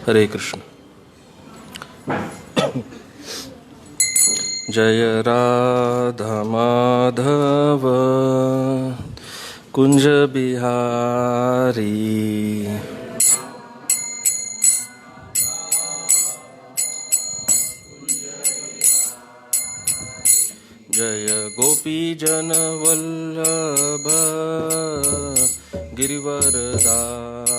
हरे कृष्ण। जय राधा माधव कुंज बिहारी, जय गोपी जन वल्लभ गिरिवरधारी,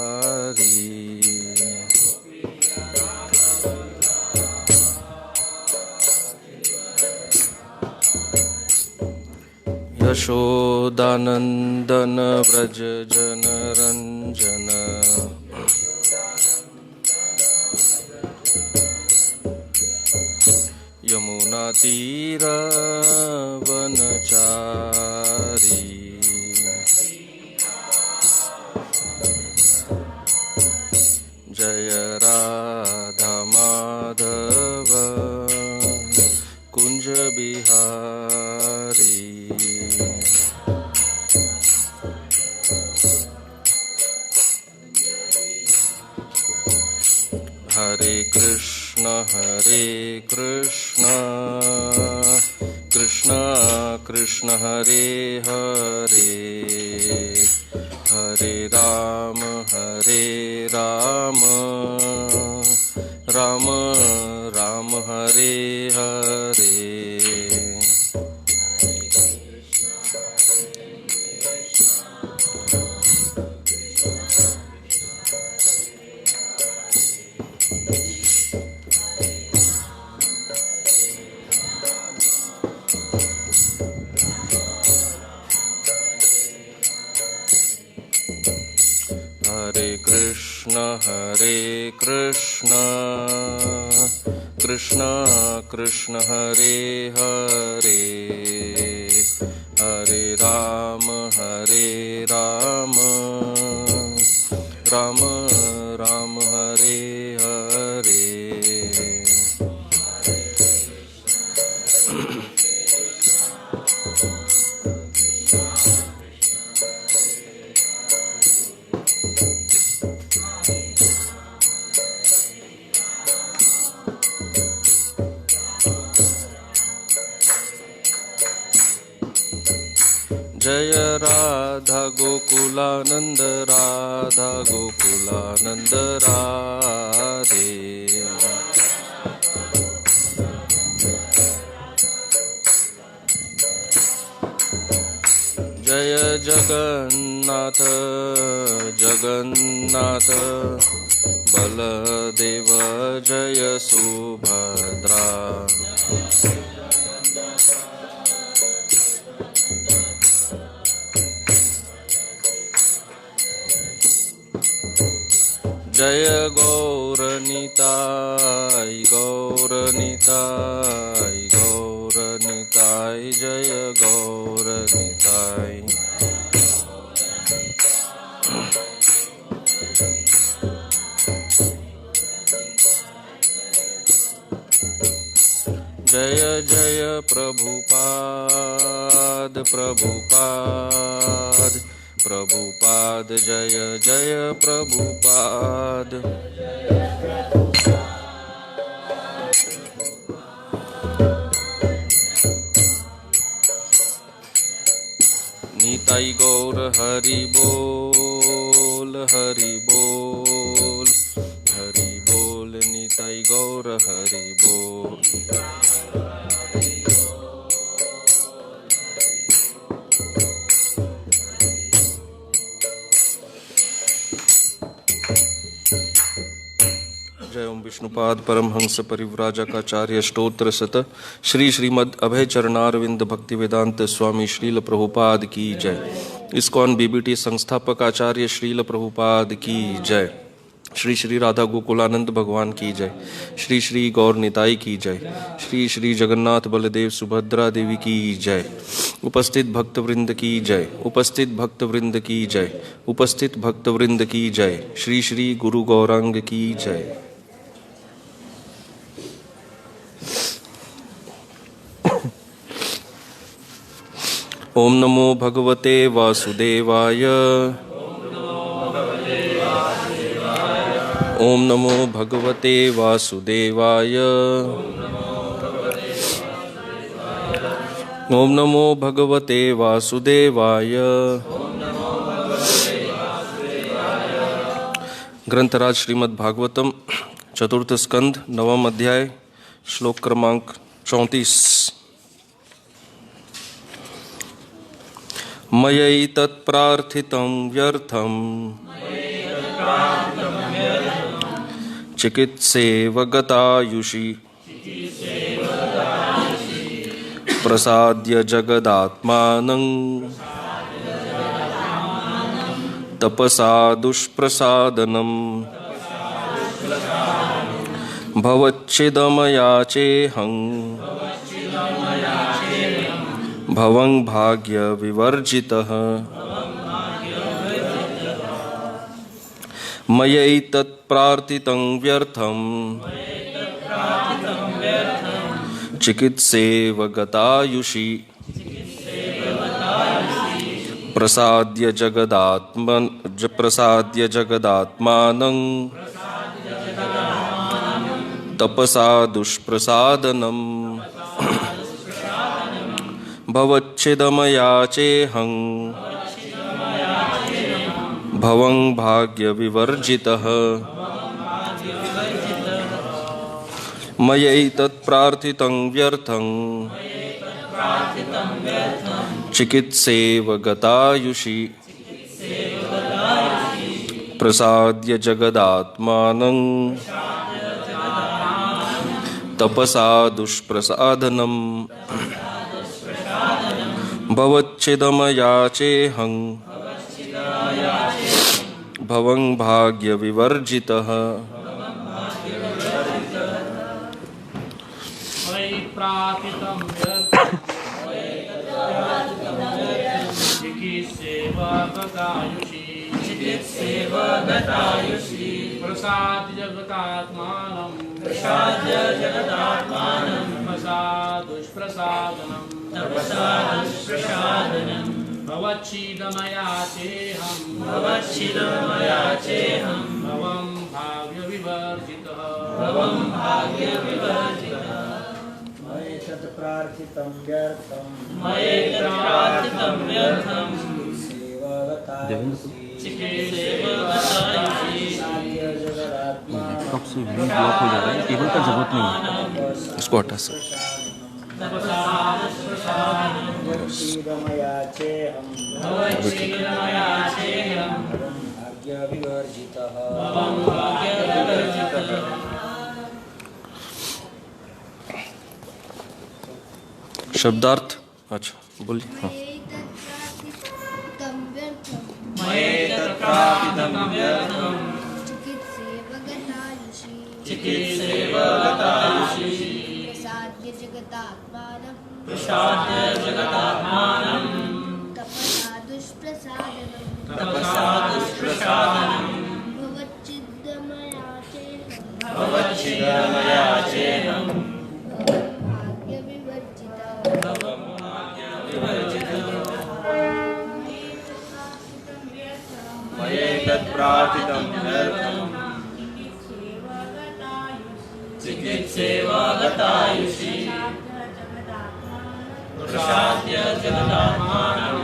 यशोदानंदन व्रज जन रंजन, यमुना तीर वनचारी, जय राधा माधव कुंज बिहारी। हरे कृष्ण कृष्ण कृष्ण हरे हरे, हरे राम राम राम हरे हरे। हरे कृष्ण कृष्ण कृष्ण हरे हरे, हरे राम राम राम हरे हरे। जय राधा गोकुलानंद राधा गोकुलानंद राधे, जय जगन्नाथ जगन्नाथ बलदेव जय सुभद्रा, जय गौरनिताय गौरनिताय गौरनिताय जय गौरनिताय। जय जय प्रभुपाद प्रभुपाद प्रभुपाद जय जय प्रभुपाद। निताई गौर हरि बोल हरि बोल हरि बोल, निताई गौर हरि बोल। जय ओम विष्णुपाद परमहंस परिव्राजकाचार्य स्तोत्र सत श्री श्रीमद् अभय चरणारविंद भक्ति वेदांत स्वामी श्रील प्रभुपाद की जय। इस्कॉन बीबीटी संस्थापक आचार्य श्रील प्रभुपाद की जय। श्री श्री राधा गोकुलानंद भगवान की जय। श्री श्री गौर निताई की जय। श्री श्री जगन्नाथ बलदेव सुभद्रा देवी की जय। उपस्थित भक्त वृंद की जय। उपस्थित भक्त वृंद की जय। उपस्थित भक्त वृंद की जय। श्री श्री गुरु गौरांग की जय। ओम नमो भगवते वासुदेवाय। ओम नमो भगवते वासुदेवाय। ओम नमो भगवते वासुदेवाय। ग्रंथराज श्रीमद् भागवतम चतुर्थ स्कंध नवम अध्याय श्लोक क्रमांक 34। मयैतत्प्रार्थितं व्यर्थं चिकित्सेव गतायुषि प्रसाद्य जगदात्मानं तपसा दुष्प्रसादनम् भवच्छिदमयाचेऽहं भवं भाग्यविवर्जितः। मयैतत्प्रार्थितं व्यर्थं चिकित्सेव गतायुषि प्रसाद्य जगदात्मानं तपसा दुष्प्रसादनम् भवच्छिदमयाचेऽहं भवं भाग्यविवर्जितः। मयैतत्प्रार्थितं व्यर्थं चिकित्सेव गतायुषि प्रसाद्य जगदात्मानं तपसा दुष्प्रसादनम् भवच्छिदमयाचेऽहं भवं भाग्यविवर्जितः। प्रसाद्य जगदात्मानं तपसा दुष्प्रसादनम् भवच्छिदमयाचेऽहं भवं भाग्यविवर्जितः। मयैतत्प्रार्थितं व्यर्थं कब से वीडियो ब्लॉक हो जा रहा है, केबल का जरूरत नहीं है। इसको हटा सकते। शब्दार्थ अच्छा बोलिए। हाँ। प्रसाद्य जगदात्मानं तपसा दुष्प्रसादनम् भवच्छिदमयाचेऽहं मयैतत्प्रार्थितं व्यर्थं चिकित्सेव गतायुषि प्रसाद्य जगदात्मानं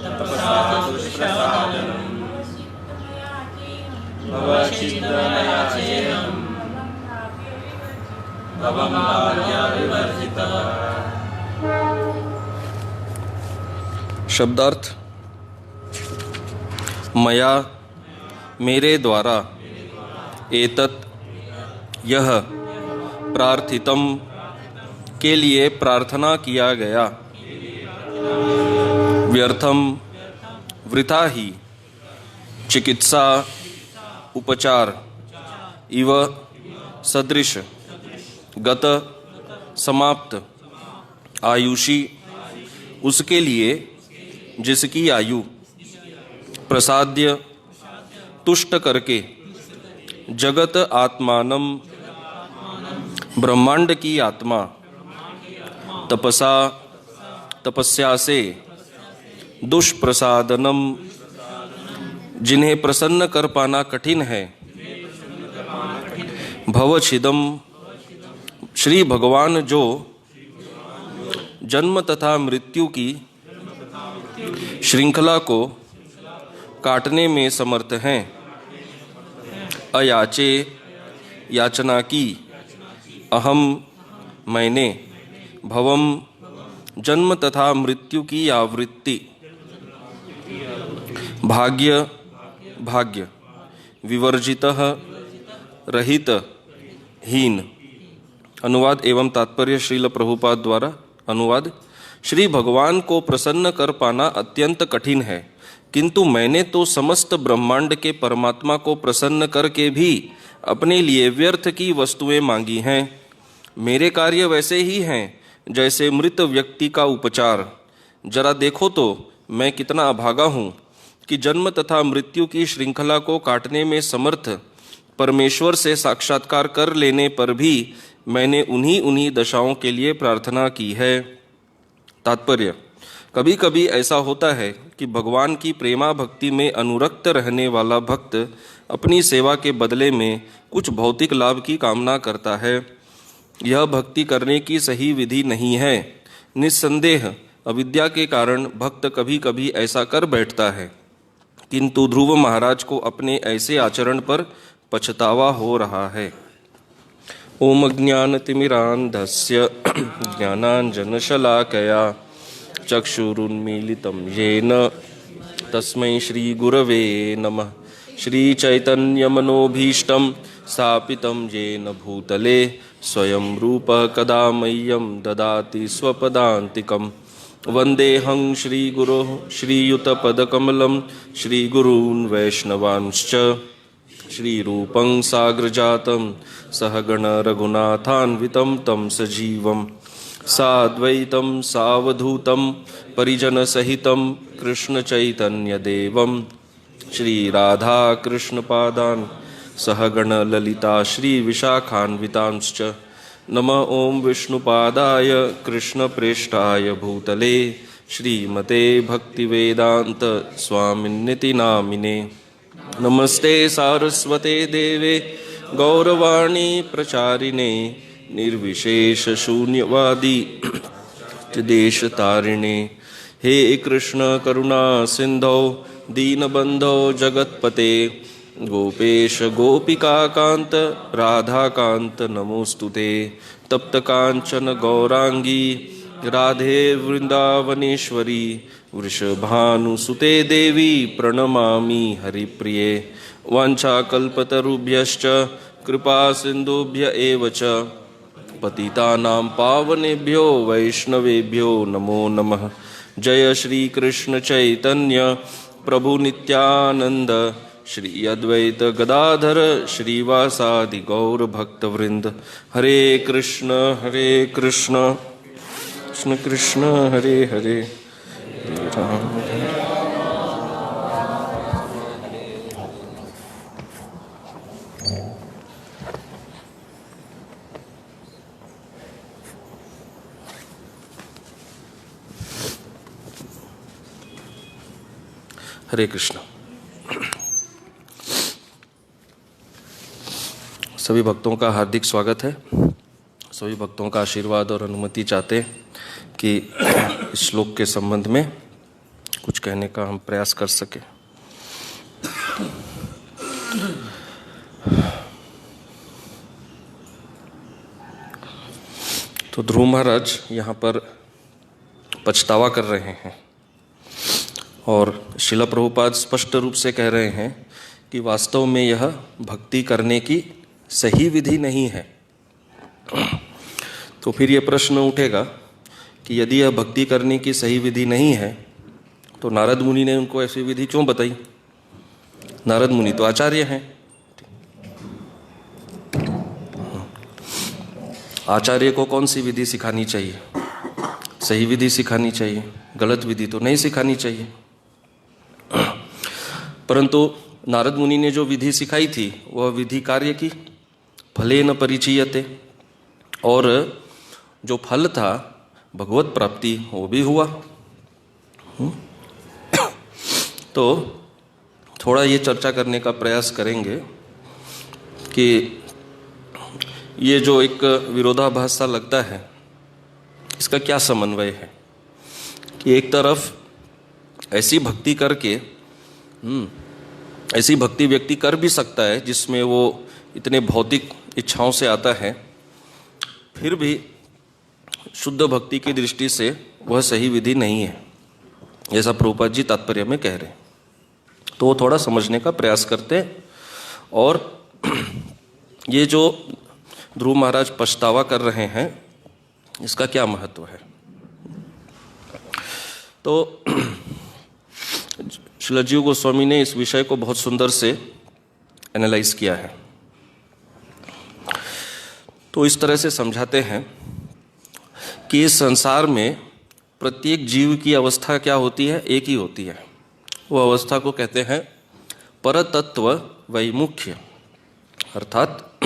तपसा दुष्प्रसादनम् भवच्छिदमयाचेऽहं भवं भाग्यविवर्जितः। शब्दार्थ मया मेरे द्वारा एतत् यह प्रार्थितम के लिए प्रार्थना किया गया व्यर्थम वृथा ही चिकित्सा उपचार इव सदृश गत समाप्त आयुषी उसके लिए जिसकी आयु प्रसाद्य तुष्ट करके जगत आत्मानम ब्रह्मांड की आत्मा तपस्या से दुष्प्रसादनम जिन्हें प्रसन्न कर पाना कठिन है, भवच्छिदम श्री भगवान जो जन्म तथा मृत्यु की श्रृंखला को काटने में समर्थ हैं, अयाचे याचना की, अहम मैंने, भवम जन्म तथा मृत्यु की आवृत्ति, भाग्य भाग्य, विवर्जितः रहित हीन। अनुवाद एवं तात्पर्य श्रील प्रभुपाद द्वारा अनुवाद। श्री भगवान को प्रसन्न कर पाना अत्यंत कठिन है, किंतु मैंने तो समस्त ब्रह्मांड के परमात्मा को प्रसन्न करके भी अपने लिए व्यर्थ की वस्तुएं मांगी हैं। मेरे कार्य वैसे ही हैं जैसे मृत व्यक्ति का उपचार। जरा देखो तो मैं कितना अभागा हूँ कि जन्म तथा मृत्यु की श्रृंखला को काटने में समर्थ परमेश्वर से साक्षात्कार कर लेने पर भी मैंने उन्हीं दशाओं के लिए प्रार्थना की है। तात्पर्य: कभी कभी ऐसा होता है कि भगवान की प्रेमा भक्ति में अनुरक्त रहने वाला भक्त अपनी सेवा के बदले में कुछ भौतिक लाभ की कामना करता है। यह भक्ति करने की सही विधि नहीं है। निस्संदेह अविद्या के कारण भक्त कभी कभी ऐसा कर बैठता है, किंतु ध्रुव महाराज को अपने ऐसे आचरण पर पछतावा हो रहा है। ओम ज्ञानतिमिरान्धस्य ज्ञानाञ्जनशलाकया चक्षुरुन्मीलितं येन तस्मै श्रीगुरवे नमः। श्रीचैतन्यमनोभीष्टं स्थापितं येन भूतले स्वयं रूपः कदा मह्यं ददाति स्वपदान्तिकम्। वन्देऽहं श्रीगुरोः श्रीयुतपदकमलं श्रीगुरून् वैष्णवांश्च श्रीरूपं साग्रजातं सहगण रघुनाथान्वितं तं सजीवं साद्वैतं सावधूतं परिजनसहितं कृष्णचैतन्यदेवं श्रीराधाकृष्णपादान् सहगण ललिता श्रीविशाखान्वितांश्च। नमः ओं विष्णुपादाय कृष्णप्रेष्ठाय भूतले श्रीमते भक्तिवेदांत स्वामिन्निति नामिने। नमस्ते सारस्वते देवे गौरवाणी प्रचारिणे निर्विशेष शून्यवादी देशतारिणे। हे कृष्ण करुणा सिंधो दीनबंधो जगत्पते गोपेश गोपिका कांत राधा कांत नमोस्तुते। तप्त कांचन गौरांगी राधे वृंदावनेश्वरी वृषभानुसुते देवी प्रणमामि हरिप्रिये। वाञ्छाकल्पतरुभ्यश्च कृपा सिन्धुभ्य एव च पतितानां पावनेभ्यो वैष्णवेभ्यो नमो नमः। जय श्री कृष्ण चैतन्य प्रभु नित्यानंद श्री अद्वैत गदाधर श्रीवासादि गौर भक्तवृंद। हरे कृष्ण कृष्ण कृष्ण हरे हरे राम हरे कृष्ण। सभी भक्तों का हार्दिक स्वागत है। सभी भक्तों का आशीर्वाद और अनुमति चाहते हैं कि इस श्लोक के संबंध में कुछ कहने का हम प्रयास कर सकें। तो ध्रुव महाराज यहाँ पर पछतावा कर रहे हैं और श्रील प्रभुपाद स्पष्ट रूप से कह रहे हैं कि वास्तव में यह भक्ति करने की सही विधि नहीं है। तो फिर यह प्रश्न उठेगा कि यदि यह भक्ति करने की सही विधि नहीं है तो नारद मुनि ने उनको ऐसी विधि क्यों बताई? नारद मुनि तो आचार्य हैं। आचार्य को कौन सी विधि सिखानी चाहिए? सही विधि सिखानी चाहिए, गलत विधि तो नहीं सिखानी चाहिए। परंतु नारद मुनि ने जो विधि सिखाई थी वह विधि कार्य की, फलेन परिचीयते, और जो फल था भगवत प्राप्ति वो भी हुआ। तो थोड़ा ये चर्चा करने का प्रयास करेंगे कि ये जो एक विरोधाभास सा लगता है, इसका क्या समन्वय है कि एक तरफ ऐसी भक्ति करके ऐसी भक्ति व्यक्ति कर भी सकता है जिसमें वो इतने भौतिक इच्छाओं से आता है, फिर भी शुद्ध भक्ति की दृष्टि से वह सही विधि नहीं है, जैसा प्रभुपाद जी तात्पर्य में कह रहे हैं। तो वो थोड़ा समझने का प्रयास करते हैं। और ये जो ध्रुव महाराज पछतावा कर रहे हैं, इसका क्या महत्व है। तो श्रील जीव गोस्वामी ने इस विषय को बहुत सुंदर से एनालाइज किया है। तो इस तरह से समझाते हैं कि इस संसार में प्रत्येक जीव की अवस्था क्या होती है, एक ही होती है। वो अवस्था को कहते हैं परतत्व वैमुख्य, अर्थात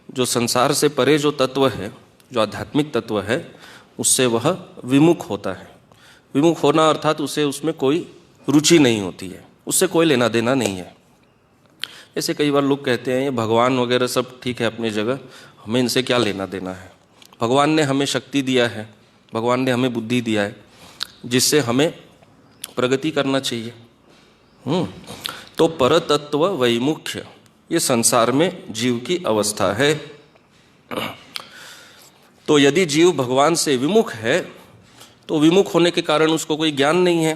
जो संसार से परे जो तत्व है, जो आध्यात्मिक तत्व है, उससे वह विमुख होता है। विमुख होना अर्थात उसे उसमें कोई रुचि नहीं होती है, उससे कोई लेना देना नहीं है। ऐसे कई बार लोग कहते हैं ये भगवान वगैरह सब ठीक है अपनी जगह, हमें इनसे क्या लेना देना है। भगवान ने हमें शक्ति दिया है, भगवान ने हमें बुद्धि दिया है, जिससे हमें प्रगति करना चाहिए। तो परतत्व वैमुख्य ये संसार में जीव की अवस्था है। तो यदि जीव भगवान से विमुख है, तो विमुख होने के कारण उसको कोई ज्ञान नहीं है,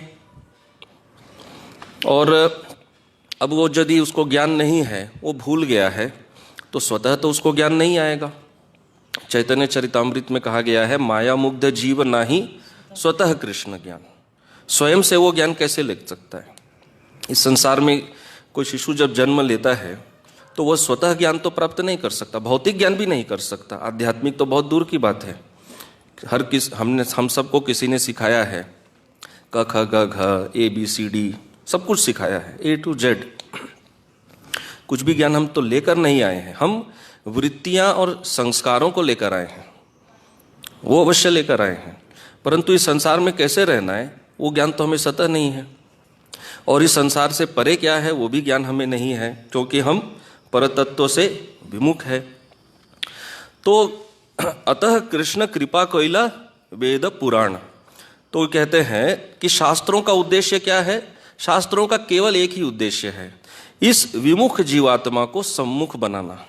और अब वो यदि उसको ज्ञान नहीं है, वो भूल गया है, तो स्वतः तो उसको ज्ञान नहीं आएगा। चैतन्य चरितामृत में कहा गया है, माया मुग्ध जीव नाही स्वतः कृष्ण ज्ञान। स्वयं से वो ज्ञान कैसे ले सकता है। इस संसार में कोई शिशु जब जन्म लेता है तो वह स्वतः ज्ञान तो प्राप्त नहीं कर सकता, भौतिक ज्ञान भी नहीं कर सकता, आध्यात्मिक तो बहुत दूर की बात है। हम सबको किसी ने सिखाया है, क ख ग घ ABCD सब कुछ सिखाया है, A to Z। कुछ भी ज्ञान हम तो लेकर नहीं आए हैं, हम वृत्तियां और संस्कारों को लेकर आए हैं, वो अवश्य लेकर आए हैं, परंतु इस संसार में कैसे रहना है वो ज्ञान तो हमें स्वतः नहीं है। और इस संसार से परे क्या है वो भी ज्ञान हमें नहीं है, क्योंकि हम परतत्व से विमुख है। तो अतः कृष्ण कृपा कोइला वेद पुराण। तो कहते हैं कि शास्त्रों का उद्देश्य क्या है। शास्त्रों का केवल एक ही उद्देश्य है, इस विमुख जीवात्मा को सम्मुख बनाना।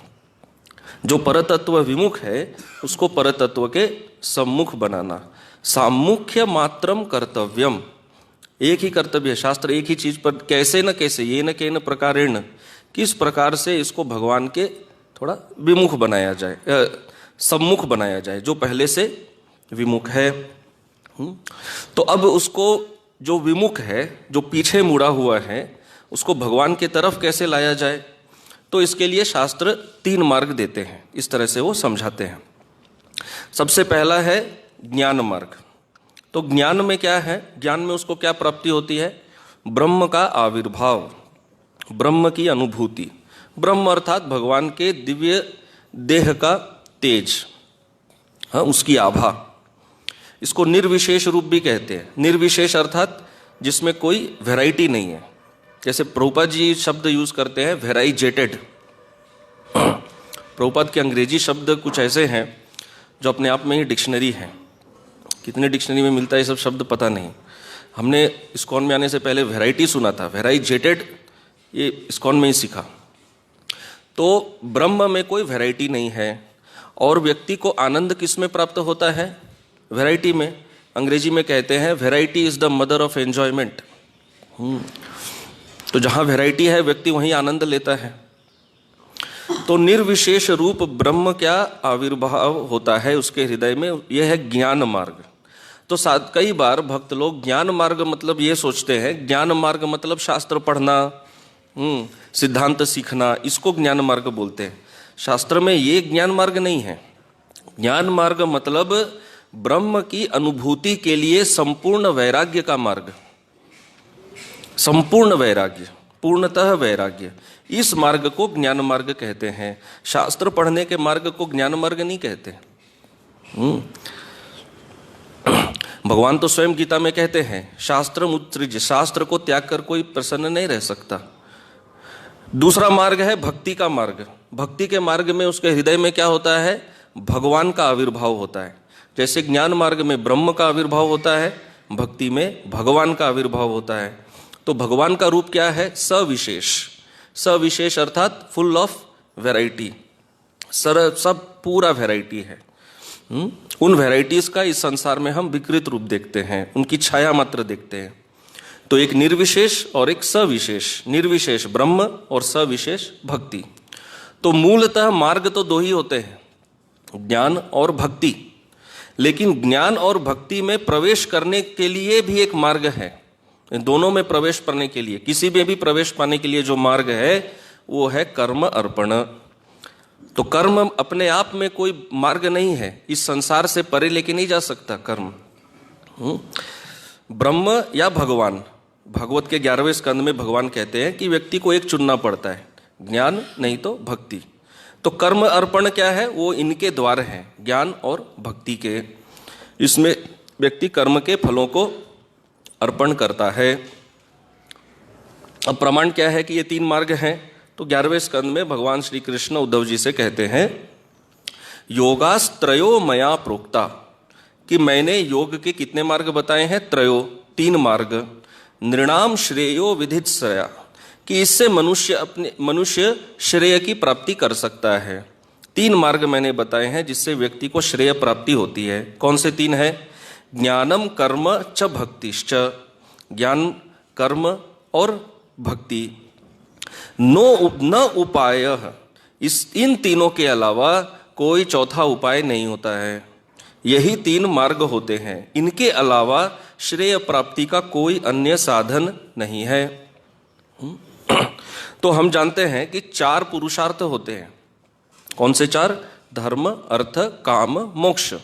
जो परतत्व विमुख है उसको परतत्व के सम्मुख बनाना। सामुख्य मात्रम कर्तव्यम, एक ही कर्तव्य है। शास्त्र एक ही चीज पर कैसे न कैसे, ये न के न प्रकारेण, किस प्रकार से इसको भगवान के थोड़ा विमुख बनाया जाए, सम्मुख बनाया जाए, जो पहले से विमुख है। तो अब उसको जो विमुख है, जो पीछे मुड़ा हुआ है, उसको भगवान के तरफ कैसे लाया जाए। तो इसके लिए शास्त्र 3 मार्ग देते हैं, इस तरह से वो समझाते हैं। सबसे पहला है ज्ञान मार्ग। तो ज्ञान में क्या है, ज्ञान में उसको क्या प्राप्ति होती है, ब्रह्म का आविर्भाव, ब्रह्म की अनुभूति। ब्रह्म अर्थात भगवान के दिव्य देह का तेज, हाँ, उसकी आभा। इसको निर्विशेष रूप भी कहते हैं। निर्विशेष अर्थात जिसमें कोई वैरायटी नहीं है। जैसे प्रभुपाद जी शब्द यूज करते हैं वेराइजेटेड। प्रभुपाद के अंग्रेजी शब्द कुछ ऐसे हैं जो अपने आप में ही डिक्शनरी हैं। कितने डिक्शनरी में मिलता है ये सब शब्द पता नहीं। हमने इस्कॉन में आने से पहले वैरायटी सुना था, वेराइजेटेड ये इस्कॉन में ही सीखा। तो ब्रह्म में कोई वैरायटी नहीं है। और व्यक्ति को आनंद किस में प्राप्त होता है, वैरायटी में। अंग्रेजी में कहते हैं variety is the mother of enjoyment. तो जहां वैरायटी है व्यक्ति वहीं आनंद लेता है। तो निर्विशेष रूप ब्रह्म क्या आविर्भाव होता है उसके हृदय में, यह है ज्ञान मार्ग। तो कई बार भक्त लोग ज्ञान मार्ग मतलब ये सोचते हैं, ज्ञान मार्ग मतलब शास्त्र पढ़ना, सिद्धांत सीखना, इसको ज्ञान मार्ग बोलते हैं। शास्त्र में ये ज्ञान मार्ग नहीं है। ज्ञान मार्ग मतलब ब्रह्म की अनुभूति के लिए संपूर्ण वैराग्य का मार्ग, संपूर्ण वैराग्य, पूर्णतः वैराग्य। इस मार्ग को ज्ञान मार्ग कहते हैं। शास्त्र पढ़ने के मार्ग को ज्ञान मार्ग नहीं कहते। भगवान तो स्वयं गीता में कहते हैं शास्त्र उत्सृज्य, शास्त्र को त्याग कर कोई प्रसन्न नहीं रह सकता। दूसरा मार्ग है भक्ति का मार्ग। भक्ति के मार्ग में उसके हृदय में क्या होता है? भगवान का आविर्भाव होता है। जैसे ज्ञान मार्ग में ब्रह्म का आविर्भाव होता है, भक्ति में भगवान का आविर्भाव होता है। तो भगवान का रूप क्या है? सविशेष। सविशेष अर्थात फुल ऑफ वैरायटी, सब पूरा वैरायटी है। उन वैरायटीज का इस संसार में हम विकृत रूप देखते हैं, उनकी छाया मात्र देखते हैं। तो एक निर्विशेष और एक सविशेष, निर्विशेष ब्रह्म और सविशेष भक्ति। तो मूलतः मार्ग तो दो ही होते हैं, ज्ञान और भक्ति। लेकिन ज्ञान और भक्ति में प्रवेश करने के लिए भी एक मार्ग है। इन दोनों में प्रवेश पाने के लिए, किसी में भी प्रवेश पाने के लिए जो मार्ग है वो है कर्म अर्पण। तो कर्म अपने आप में कोई मार्ग नहीं है, इस संसार से परे लेके नहीं जा सकता कर्म। ब्रह्म या भगवान, भागवत के 11वें स्कंद में भगवान कहते हैं कि व्यक्ति को एक चुनना पड़ता है, ज्ञान नहीं तो भक्ति। तो कर्म अर्पण क्या है? वो इनके द्वार हैं, ज्ञान और भक्ति के। इसमें व्यक्ति कर्म के फलों को अर्पण करता है। अब प्रमाण क्या है कि ये 3 मार्ग हैं? तो 11वें स्कंद में भगवान श्री कृष्ण उद्धव जी से कहते हैं, योगास्त्रयो मया प्रोक्ता, कि मैंने योग के कितने मार्ग बताए हैं? त्रयो, 3 मार्ग। नृणाम श्रेयो विधित्सया, कि इससे मनुष्य श्रेय की प्राप्ति कर सकता है। 3 मार्ग मैंने बताए हैं जिससे व्यक्ति को श्रेय प्राप्ति होती है। कौन से 3 है? ज्ञानम कर्म च भक्तिश्च, ज्ञान कर्म और भक्ति। न उपाय, इन तीनों के अलावा कोई चौथा उपाय नहीं होता है। यही 3 मार्ग होते हैं, इनके अलावा श्रेय प्राप्ति का कोई अन्य साधन नहीं है। तो हम जानते हैं कि 4 पुरुषार्थ होते हैं। कौन से 4? धर्म, अर्थ, काम, मोक्ष।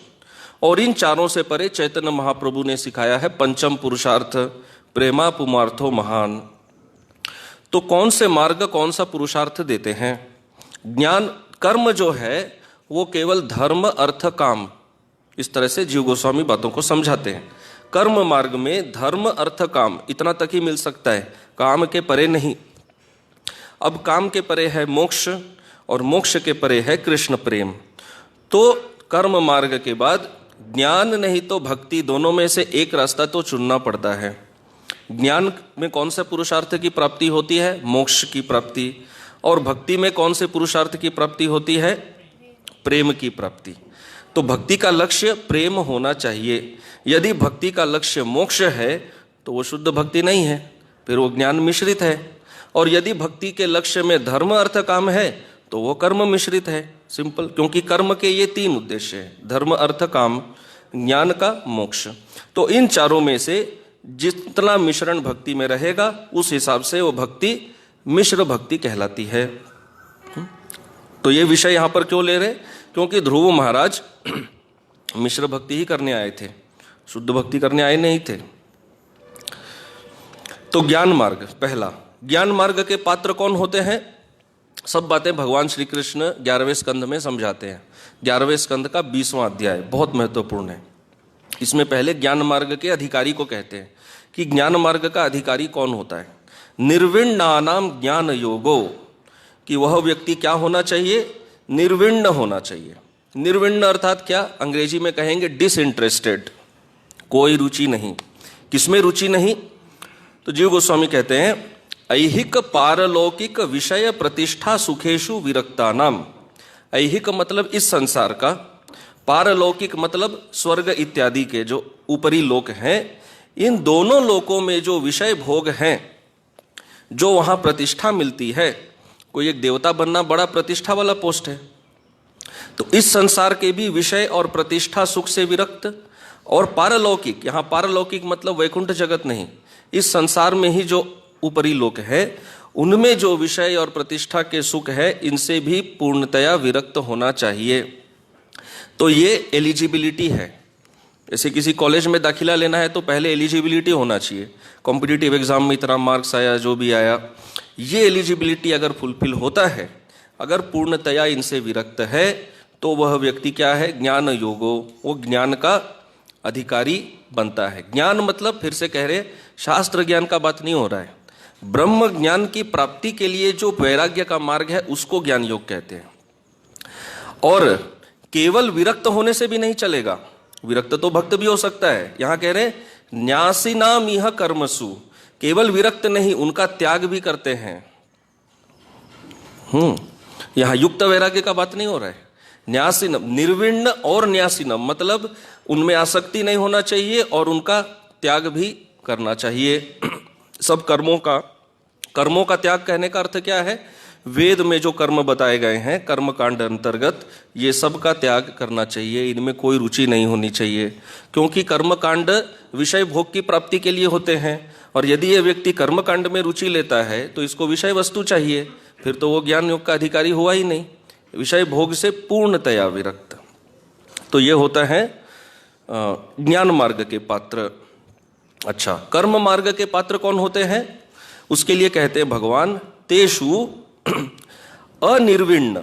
और इन चारों से परे चैतन्य महाप्रभु ने सिखाया है पंचम पुरुषार्थ, प्रेमा पुमार्थो महान। तो कौन से मार्ग, कौन सा पुरुषार्थ देते हैं? ज्ञान कर्म जो है वो केवल धर्म, अर्थ, काम, इस तरह से जीव गोस्वामी बातों को समझाते हैं। कर्म मार्ग में धर्म, अर्थ, काम इतना तक ही मिल सकता है, काम के परे नहीं। अब काम के परे है मोक्ष और मोक्ष के परे है कृष्ण प्रेम। तो कर्म मार्ग के बाद ज्ञान नहीं तो भक्ति, दोनों में से एक रास्ता तो चुनना पड़ता है। ज्ञान में कौन से पुरुषार्थ की प्राप्ति होती है? मोक्ष की प्राप्ति। और भक्ति में कौन से पुरुषार्थ की प्राप्ति होती है? प्रेम की प्राप्ति। तो भक्ति का लक्ष्य प्रेम होना चाहिए। यदि भक्ति का लक्ष्य मोक्ष है तो वो शुद्ध भक्ति नहीं है, फिर वो ज्ञान मिश्रित है। और यदि भक्ति के लक्ष्य में धर्म, अर्थ, काम है तो वो कर्म मिश्रित है। सिंपल, क्योंकि कर्म के ये 3 उद्देश्य हैं, धर्म, अर्थ, काम, ज्ञान का मोक्ष। तो इन चारों में से जितना मिश्रण भक्ति में रहेगा उस हिसाब से वो भक्ति मिश्र भक्ति कहलाती है। तो ये विषय यहां पर क्यों ले रहे? क्योंकि ध्रुव महाराज मिश्र भक्ति ही करने आए थे, शुद्ध भक्ति करने आए नहीं थे। तो ज्ञान मार्ग पहला। ज्ञान मार्ग के पात्र कौन होते हैं? सब बातें भगवान श्री कृष्ण 11वें स्कंद में समझाते हैं। 11वें स्कंद का 20वां अध्याय बहुत महत्वपूर्ण है। इसमें पहले ज्ञान मार्ग के अधिकारी को कहते हैं कि ज्ञान मार्ग का अधिकारी कौन होता है। निर्विण्णानाम ज्ञान योगो, कि वह व्यक्ति क्या होना चाहिए? निर्विण्ण होना चाहिए। निर्विण्ण अर्थात क्या? अंग्रेजी में कहेंगे डिसइंटरेस्टेड, कोई रुचि नहीं। किसमें रुचि नहीं? तो जीव गोस्वामी कहते हैं ऐहिक पारलौकिक विषय प्रतिष्ठा सुखेशु विरक्तानाम। ऐहिक मतलब इस संसार का, पारलौकिक मतलब स्वर्ग इत्यादि के जो ऊपरी लोक हैं। इन दोनों लोकों में जो विषय भोग हैं, जो वहां प्रतिष्ठा मिलती है, कोई एक देवता बनना बड़ा प्रतिष्ठा वाला पोस्ट है, तो इस संसार के भी विषय और प्रतिष्ठा सुख से विरक्त। और पारलौकिक, यहाँ पारलौकिक मतलब वैकुंठ जगत नहीं, इस संसार में ही जो ऊपरी लोक है उनमें जो विषय और प्रतिष्ठा के सुख है, इनसे भी पूर्णतया विरक्त होना चाहिए। तो ये एलिजिबिलिटी है। जैसे किसी कॉलेज में दाखिला लेना है तो पहले एलिजिबिलिटी होना चाहिए, कॉम्पिटिटिव एग्जाम में इतना मार्क्स आया, जो भी आया, ये एलिजिबिलिटी अगर फुलफिल होता है, अगर पूर्णतया इनसे विरक्त है, तो वह व्यक्ति क्या है? ज्ञान योगो, वो ज्ञान का अधिकारी बनता है। ज्ञान मतलब फिर से कह रहे, शास्त्र ज्ञान का बात नहीं हो रहा है। ब्रह्म ज्ञान की प्राप्ति के लिए जो वैराग्य का मार्ग है उसको ज्ञान योग कहते हैं। और केवल विरक्त होने से भी नहीं चलेगा, विरक्त तो भक्त भी हो सकता है। यहां कह रहे न्यासिनाम इह कर्मसु, केवल विरक्त नहीं, उनका त्याग भी करते हैं। यहां युक्त वैराग्य का बात नहीं हो रहा है। न्यासिनम, निर्विण्ण और न्यासिनम मतलब उनमें आसक्ति नहीं होना चाहिए और उनका त्याग भी करना चाहिए। सब कर्मों का त्याग कहने का अर्थ क्या है? वेद में जो कर्म बताए गए हैं कर्म कांड अंतर्गत, ये सब का त्याग करना चाहिए, इनमें कोई रुचि नहीं होनी चाहिए, क्योंकि कर्म कांड विषय भोग की प्राप्ति के लिए होते हैं। और यदि ये व्यक्ति कर्म कांड में रुचि लेता है तो इसको विषय वस्तु चाहिए, फिर तो वो ज्ञान योग का अधिकारी हुआ ही नहीं, विषय भोग से पूर्णतया विरक्त। तो ये होता है ज्ञान मार्ग के पात्र। अच्छा, कर्म मार्ग के पात्र कौन होते हैं? उसके लिए कहते हैं भगवान तेषु अनिर्विण्ण।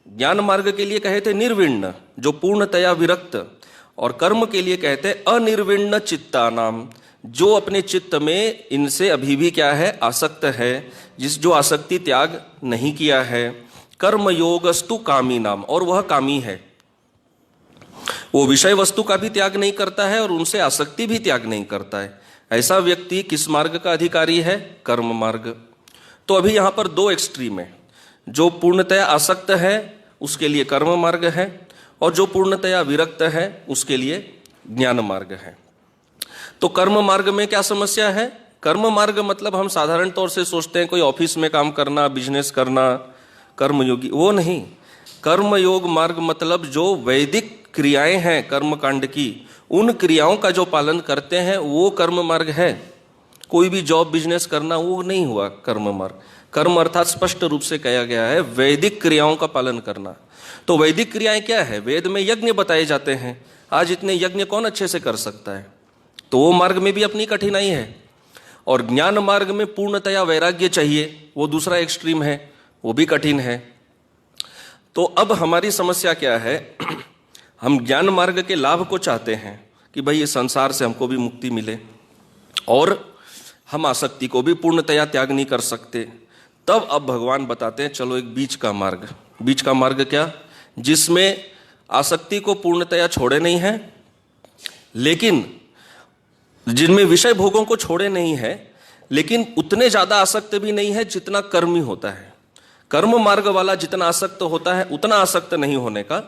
ज्ञान मार्ग के लिए कहते निर्विण्ण, जो पूर्णतया विरक्त, और कर्म के लिए कहते अनिर्विण्ण चित्तानाम, जो अपने चित्त में इनसे अभी भी क्या है? आसक्त है, जो आसक्ति त्याग नहीं किया है। कर्म योगस्तु कामी नाम, और वह कामी है, वो विषय वस्तु का भी त्याग नहीं करता है और उनसे आसक्ति भी त्याग नहीं करता है। ऐसा व्यक्ति किस मार्ग का अधिकारी है? कर्म मार्ग। तो अभी यहां पर दो एक्सट्रीम है, जो पूर्णतया आसक्त है उसके लिए कर्म मार्ग है, और जो पूर्णतया विरक्त है उसके लिए ज्ञान मार्ग है। तो कर्म मार्ग में क्या समस्या है? कर्म मार्ग मतलब हम साधारण तौर से सोचते हैं कोई ऑफिस में काम करना, बिजनेस करना, कर्मयोगी, वो नहीं। कर्म योग मार्ग मतलब जो वैदिक क्रियाएं हैं कर्म कांड की, उन क्रियाओं का जो पालन करते हैं वो कर्म मार्ग है। कोई भी जॉब बिजनेस करना वो नहीं हुआ कर्म मार्ग। कर्म अर्थात स्पष्ट रूप से कहा गया है वैदिक क्रियाओं का पालन करना। तो वैदिक क्रियाएं क्या है? वेद में यज्ञ बताए जाते हैं। आज इतने यज्ञ कौन अच्छे से कर सकता है? तो वो मार्ग में भी अपनी कठिनाई है। और ज्ञान मार्ग में पूर्णतया वैराग्य चाहिए, वो दूसरा एक्सट्रीम है, वो भी कठिन है। तो अब हमारी समस्या क्या है? हम ज्ञान मार्ग के लाभ को चाहते हैं कि भाई ये संसार से हमको भी मुक्ति मिले, और हम आसक्ति को भी पूर्णतया त्याग नहीं कर सकते। तब अब भगवान बताते हैं चलो एक बीच का मार्ग। बीच का मार्ग क्या? जिसमें आसक्ति को पूर्णतया छोड़े नहीं है, लेकिन जिनमें विषय भोगों को छोड़े नहीं है, लेकिन उतने ज्यादा आसक्त भी नहीं है जितना कर्मी होता है। कर्म मार्ग वाला जितना आसक्त होता है उतना आसक्त नहीं होने का,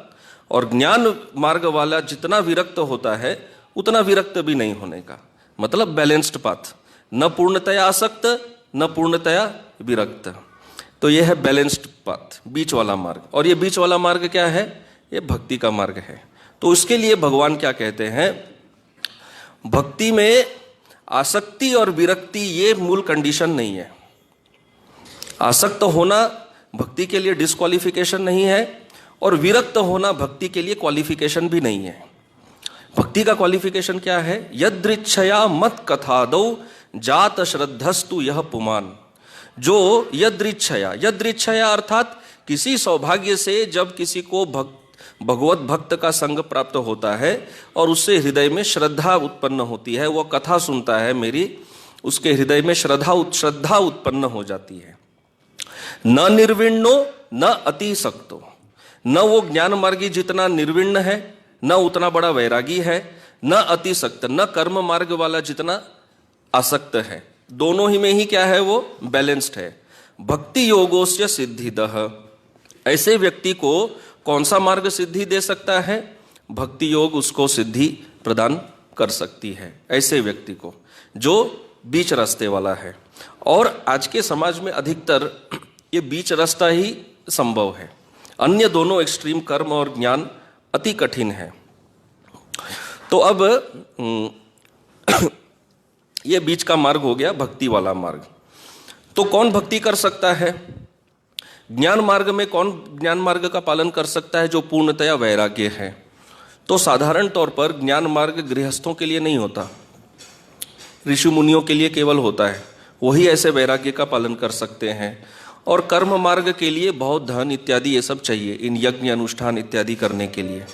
और ज्ञान मार्ग वाला जितना विरक्त होता है उतना विरक्त भी नहीं होने का, मतलब बैलेंस्ड पाथ, न पूर्णतया आसक्त न पूर्णतया विरक्त। तो यह है बैलेंस्ड पाथ, बीच वाला मार्ग। और यह बीच वाला मार्ग क्या है? यह भक्ति का मार्ग है। तो उसके लिए भगवान क्या कहते हैं? भक्ति में आसक्ति और विरक्ति ये मूल कंडीशन नहीं है। आसक्त होना भक्ति के लिए डिस्क्वालिफिकेशन नहीं है, और विरक्त होना भक्ति के लिए क्वालिफिकेशन भी नहीं है। भक्ति का क्वालिफिकेशन क्या है? यदृच्छया मत कथादौ जात श्रद्धस्तु यह पुमान। जो यदृच्छया अर्थात किसी सौभाग्य से जब किसी को भगवत भक्त का संग प्राप्त होता है और उससे हृदय में श्रद्धा उत्पन्न होती है, वो कथा सुनता है मेरी, उसके हृदय में श्रद्धा उत्पन्न हो जाती है। न निर्विण्णो न अतिसक्तो, न वो ज्ञान मार्गी जितना निर्विण्ण है, न उतना बड़ा वैरागी है, न अतिसक्त, न कर्म मार्ग वाला जितना आसक्त है। दोनों ही में ही क्या है? वो बैलेंस्ड है। भक्ति योगोस्य सिद्धिदः। ऐसे व्यक्ति को कौन सा मार्ग सिद्धि दे सकता है? भक्ति योग उसको सिद्धि प्रदान कर सकती है, ऐसे व्यक्ति को जो बीच रास्ते वाला है। और आज के समाज में अधिकतर ये बीच रास्ता ही संभव है, अन्य दोनों एक्सट्रीम कर्म और ज्ञान अति कठिन है। तो अब ये बीच का मार्ग हो गया भक्ति वाला मार्ग। तो कौन भक्ति कर सकता है? ज्ञान मार्ग में कौन ज्ञान मार्ग का पालन कर सकता है? जो पूर्णतया वैराग्य है। तो साधारण तौर पर ज्ञान मार्ग गृहस्थों के लिए नहीं होता, ऋषि मुनियों के लिए केवल होता है, वही ऐसे वैराग्य का पालन कर सकते हैं। और कर्म मार्ग के लिए बहुत धन इत्यादि ये सब चाहिए, इन यज्ञ अनुष्ठान इत्यादि करने के लिए।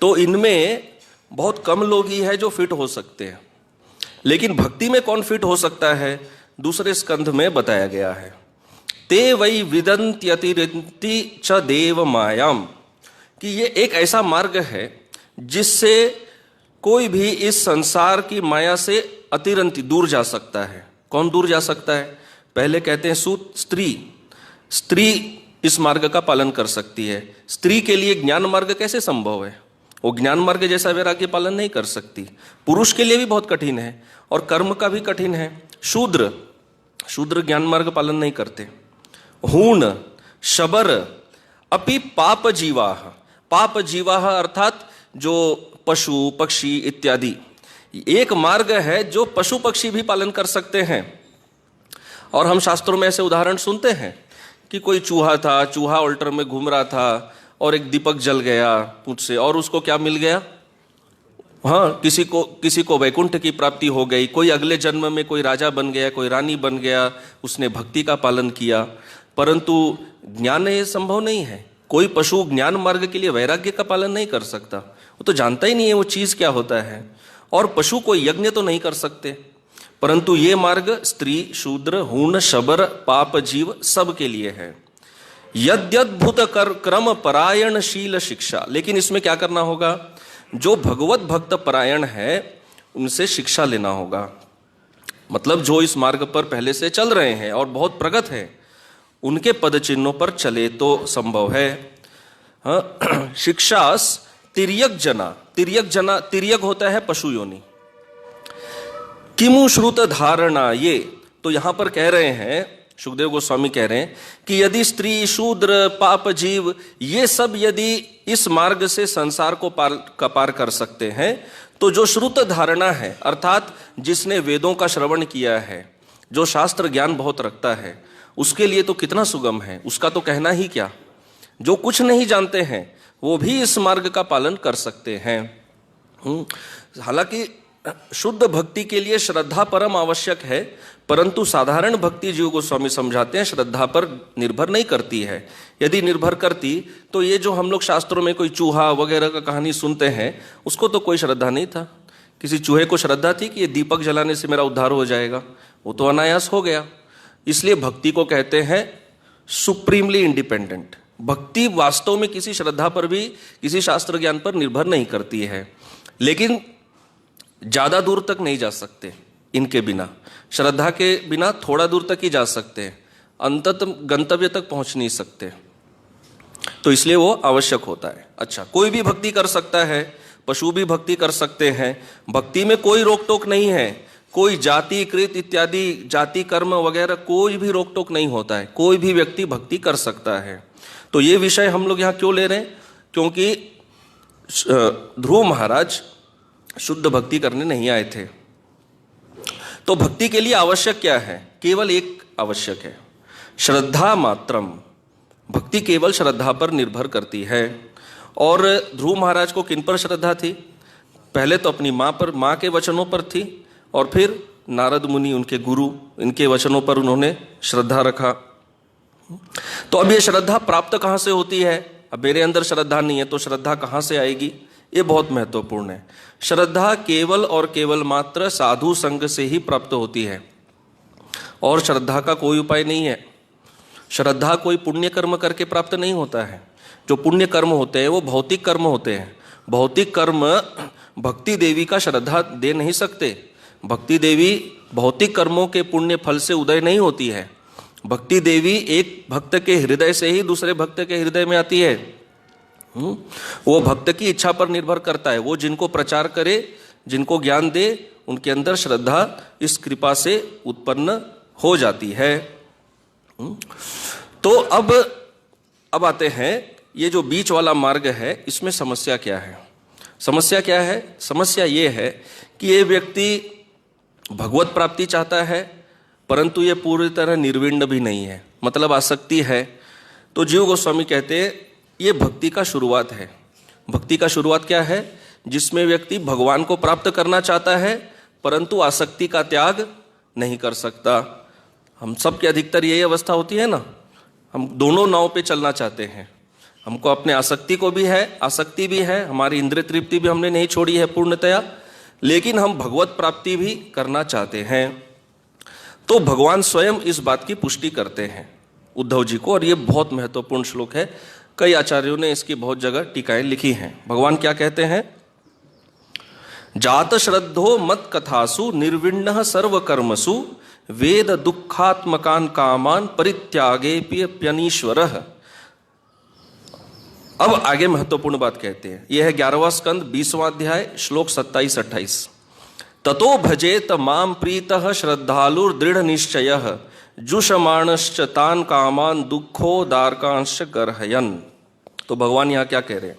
तो इनमें बहुत कम लोग ही है जो फिट हो सकते हैं। लेकिन भक्ति में कौन फिट हो सकता है? दूसरे स्कंध में बताया गया है। ते वै विदन्त्यतिरिन्ति च देव मायाम, कि ये एक ऐसा मार्ग है जिससे कोई भी इस संसार की माया से अतिरंती दूर जा सकता है। कौन दूर जा सकता है? पहले कहते हैं स्त्री इस मार्ग का पालन कर सकती है। स्त्री के लिए ज्ञान मार्ग कैसे संभव है? वो ज्ञान मार्ग जैसा वैराग्य पालन नहीं कर सकती। पुरुष के लिए भी बहुत कठिन है और कर्म का भी कठिन है। शूद्र ज्ञान मार्ग पालन नहीं करते। हूण शबर अपि पाप जीवाह अर्थात जो पशु पक्षी इत्यादि, एक मार्ग है जो पशु पक्षी भी पालन कर सकते हैं। और हम शास्त्रों में ऐसे उदाहरण सुनते हैं कि कोई चूहा ऑल्टर में घूम रहा था और एक दीपक जल गया पूंछ से, और उसको क्या मिल गया? हाँ, किसी को वैकुंठ की प्राप्ति हो गई, कोई अगले जन्म में कोई राजा बन गया, कोई रानी बन गया, उसने भक्ति का पालन किया। परंतु ज्ञान ये संभव नहीं है। कोई पशु ज्ञान मार्ग के लिए वैराग्य का पालन नहीं कर सकता, वो तो जानता ही नहीं है वो चीज क्या होता है। और पशु कोई यज्ञ तो नहीं कर सकते, परंतु ये मार्ग स्त्री शूद्र हूण शबर पाप जीव सब के लिए है। यद्यद्भुत क्रम परायणशील शिक्षा, लेकिन इसमें क्या करना होगा? जो भगवत भक्त परायण है उनसे शिक्षा लेना होगा। मतलब जो इस मार्ग पर पहले से चल रहे हैं और बहुत प्रगत है, उनके पद चिन्हों पर चले तो संभव है। हाँ, शिक्षास तिर्यक होता है पशु योनि। किमु श्रुत धारणा, ये तो यहां पर कह रहे हैं, सुखदेव गोस्वामी कह रहे हैं कि यदि स्त्री शूद्र पाप जीव ये सब यदि इस मार्ग से संसार को पार कर सकते हैं, तो जो श्रुत धारणा है अर्थात जिसने वेदों का श्रवण किया है, जो शास्त्र ज्ञान बहुत रखता है, उसके लिए तो कितना सुगम है, उसका तो कहना ही क्या। जो कुछ नहीं जानते हैं वो भी इस मार्ग का पालन कर सकते हैं। हालांकि शुद्ध भक्ति के लिए श्रद्धा परम आवश्यक है, परंतु साधारण भक्ति जीव गोस्वामी समझाते हैं श्रद्धा पर निर्भर नहीं करती है। यदि निर्भर करती तो ये जो हम लोग शास्त्रों में कोई चूहा वगैरह का कहानी सुनते हैं, उसको तो कोई श्रद्धा नहीं था। किसी चूहे को श्रद्धा थी कि ये दीपक जलाने से मेरा उद्धार हो जाएगा, वो तो अनायास हो गया। इसलिए भक्ति को कहते हैं सुप्रीमली इंडिपेंडेंट। भक्ति वास्तव में किसी श्रद्धा पर भी, किसी शास्त्र ज्ञान पर निर्भर नहीं करती है, लेकिन ज्यादा दूर तक नहीं जा सकते इनके बिना। श्रद्धा के बिना थोड़ा दूर तक ही जा सकते हैं, अंततः गंतव्य तक पहुंच नहीं सकते। तो इसलिए वो आवश्यक होता है। अच्छा, कोई भी भक्ति कर सकता है, पशु भी भक्ति कर सकते हैं, भक्ति में कोई रोक टोक नहीं है। कोई जाति कृत इत्यादि जाति कर्म वगैरह कोई भी रोक टोक नहीं होता है, कोई भी व्यक्ति भक्ति कर सकता है। तो ये विषय हम लोग यहाँ क्यों ले रहे हैं? क्योंकि ध्रुव महाराज शुद्ध भक्ति करने नहीं आए थे। तो भक्ति के लिए आवश्यक क्या है? केवल एक आवश्यक है, श्रद्धा मात्रम। भक्ति केवल श्रद्धा पर निर्भर करती है। और ध्रुव महाराज को किन पर श्रद्धा थी? पहले तो अपनी माँ के वचनों पर थी, और फिर नारद मुनि उनके गुरु, इनके वचनों पर उन्होंने श्रद्धा रखा। तो अब ये श्रद्धा प्राप्त कहाँ से होती है? अब मेरे अंदर श्रद्धा नहीं है तो श्रद्धा कहाँ से आएगी? ये बहुत महत्वपूर्ण है। श्रद्धा केवल और केवल मात्र साधु संग से ही प्राप्त होती है, और श्रद्धा का कोई उपाय नहीं है। श्रद्धा कोई पुण्य कर्म करके प्राप्त नहीं होता है। जो पुण्य कर्म होते हैं वो भौतिक कर्म होते हैं। भौतिक कर्म भक्ति देवी का श्रद्धा दे नहीं सकते। भक्ति देवी भौतिक कर्मों के पुण्य फल से उदय नहीं होती है। भक्ति देवी एक भक्त के हृदय से ही दूसरे भक्त के हृदय में आती है। वो भक्त की इच्छा पर निर्भर करता है। वो जिनको प्रचार करे, जिनको ज्ञान दे, उनके अंदर श्रद्धा इस कृपा से उत्पन्न हो जाती है। तो अब आते हैं, ये जो बीच वाला मार्ग है इसमें समस्या क्या है? समस्या क्या है? समस्या ये है कि ये व्यक्ति भगवत प्राप्ति चाहता है, परंतु ये पूरी तरह निर्विण्ण भी नहीं है, मतलब आसक्ति है। तो जीव गोस्वामी कहते हैं ये भक्ति का शुरुआत है। भक्ति का शुरुआत क्या है? जिसमें व्यक्ति भगवान को प्राप्त करना चाहता है, परंतु आसक्ति का त्याग नहीं कर सकता। हम सब की अधिकतर यही अवस्था होती है ना, हम दोनों नाव पे चलना चाहते हैं। हमको अपने आसक्ति को भी है, आसक्ति भी है, हमारी इंद्रिय तृप्ति भी हमने नहीं छोड़ी है पूर्णतया, लेकिन हम भगवत प्राप्ति भी करना चाहते हैं। तो भगवान स्वयं इस बात की पुष्टि करते हैं उद्धव जी को, और ये बहुत महत्वपूर्ण श्लोक है। कई आचार्यों ने इसकी बहुत जगह टीकाएं लिखी हैं। भगवान क्या कहते हैं? जात श्रद्धो मत कथासु निर्विण्णः सर्व कर्मसु वेद दुखात्मकान कामान परित्यागे प्यनीश्वरः। अब आगे महत्वपूर्ण बात कहते हैं। यह है 11वां स्कंद 20वां अध्याय श्लोक 27-28। ततो भजेत माम प्रीतः श्रद्धालुर दृढ़ निश्चयः जुषमाणश्च तान कामान दुखोदारकांश गर्हयन्। तो भगवान यहाँ क्या कह रहे हैं?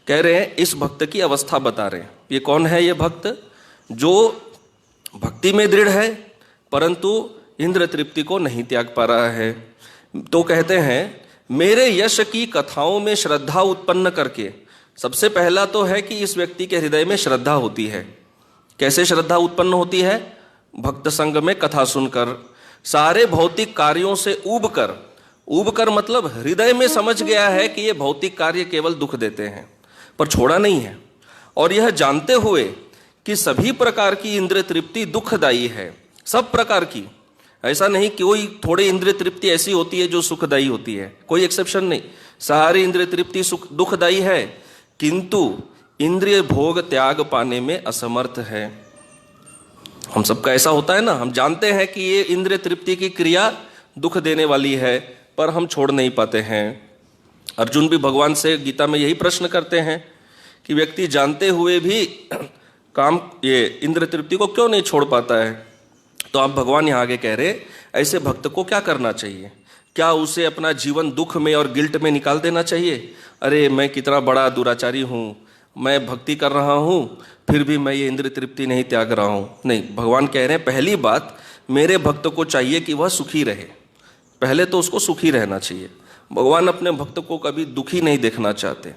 कह रहे हैं इस भक्त की अवस्था बता रहे हैं। ये कौन है? ये भक्त जो भक्ति में दृढ़ है परंतु इंद्र तृप्ति को नहीं त्याग पा रहा है। तो कहते हैं मेरे यश की कथाओं में श्रद्धा उत्पन्न करके, सबसे पहला तो है कि इस व्यक्ति के हृदय में श्रद्धा होती है। कैसे श्रद्धा उत्पन्न होती है? भक्त संग में कथा सुनकर, सारे भौतिक कार्यों से ऊबकर मतलब हृदय में समझ गया है कि ये भौतिक कार्य केवल दुख देते हैं, पर छोड़ा नहीं है। और यह जानते हुए कि सभी प्रकार की इंद्रिय तृप्ति दुखदायी है, सब प्रकार की, ऐसा नहीं कि कोई थोड़ी इंद्रिय तृप्ति ऐसी होती है जो सुखदायी होती है, कोई एक्सेप्शन नहीं। सारी इंद्रिय तृप्ति दुखदायी है, किंतु इंद्रिय भोग त्याग पाने में असमर्थ है। हम सबका ऐसा होता है ना, हम जानते हैं कि ये इंद्रिय तृप्ति की क्रिया दुख देने वाली है, पर हम छोड़ नहीं पाते हैं। अर्जुन भी भगवान से गीता में यही प्रश्न करते हैं कि व्यक्ति जानते हुए भी ये इंद्रिय तृप्ति को क्यों नहीं छोड़ पाता है। तो आप भगवान यहाँ आगे कह रहे ऐसे भक्त को क्या करना चाहिए? क्या उसे अपना जीवन दुख में और गिल्ट में निकाल देना चाहिए? अरे मैं कितना बड़ा दुराचारी हूँ, मैं भक्ति कर रहा हूँ फिर भी मैं ये इंद्रिय तृप्ति नहीं त्याग रहा हूँ। नहीं, भगवान कह रहे हैं पहली बात मेरे भक्त को चाहिए कि वह सुखी रहे। पहले तो उसको सुखी रहना चाहिए। भगवान अपने भक्त को कभी दुखी नहीं देखना चाहते।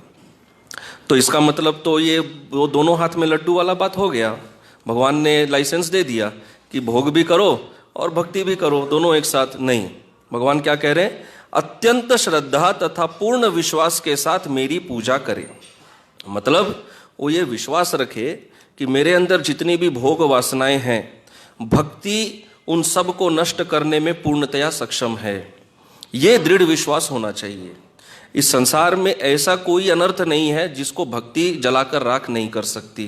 तो इसका मतलब तो ये वो दोनों हाथ में लड्डू वाला बात हो गया। भगवान ने लाइसेंस दे दिया कि भोग भी करो और भक्ति भी करो, दोनों एक साथ नहीं। भगवान क्या कह रहे हैं? अत्यंत श्रद्धा तथा पूर्ण विश्वास के साथ मेरी पूजा करे। मतलब वो ये विश्वास रखे कि मेरे अंदर जितनी भी भोग वासनाएं हैं, भक्ति उन सब को नष्ट करने में पूर्णतया सक्षम है। ये दृढ़ विश्वास होना चाहिए। इस संसार में ऐसा कोई अनर्थ नहीं है जिसको भक्ति जलाकर राख नहीं कर सकती,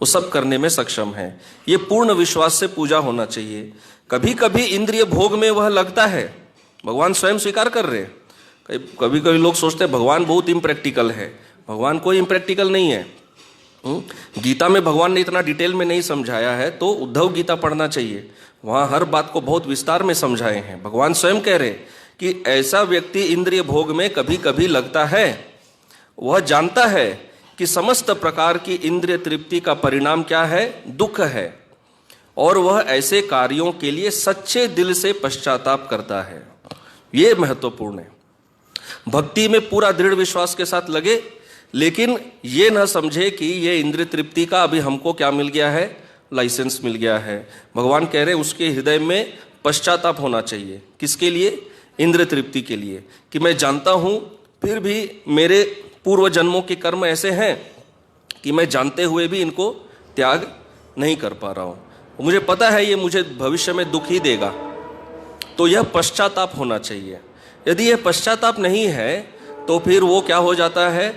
वो सब करने में सक्षम है। ये पूर्ण विश्वास से पूजा होना चाहिए। कभी कभी इंद्रिय भोग में वह लगता है, भगवान स्वयं स्वीकार कर रहे। कभी कभी लोग सोचते हैं भगवान बहुत इम्प्रैक्टिकल है। भगवान कोई इम्प्रैक्टिकल नहीं है। गीता में भगवान ने इतना डिटेल में नहीं समझाया है, तो उद्धव गीता पढ़ना चाहिए, वहाँ हर बात को बहुत विस्तार में समझाए हैं। भगवान स्वयं कह रहे कि ऐसा व्यक्ति इंद्रिय भोग में कभी कभी लगता है, वह जानता है कि समस्त प्रकार की इंद्रिय तृप्ति का परिणाम क्या है? दुख है, और वह ऐसे कार्यों के लिए सच्चे दिल से पश्चाताप करता है। ये महत्वपूर्ण है। भक्ति में पूरा दृढ़ विश्वास के साथ लगे, लेकिन ये न समझे कि ये इंद्रिय तृप्ति का अभी हमको क्या मिल गया है? लाइसेंस मिल गया है। भगवान कह रहे उसके हृदय में पश्चाताप होना चाहिए। किसके लिए? इंद्रिय तृप्ति के लिए, कि मैं जानता हूं फिर भी मेरे पूर्व जन्मों के कर्म ऐसे हैं कि मैं जानते हुए भी इनको त्याग नहीं कर पा रहा हूं। मुझे पता है ये मुझे भविष्य में दुख ही देगा। तो यह पश्चाताप होना चाहिए। यदि यह पश्चाताप नहीं है तो फिर वो क्या हो जाता है?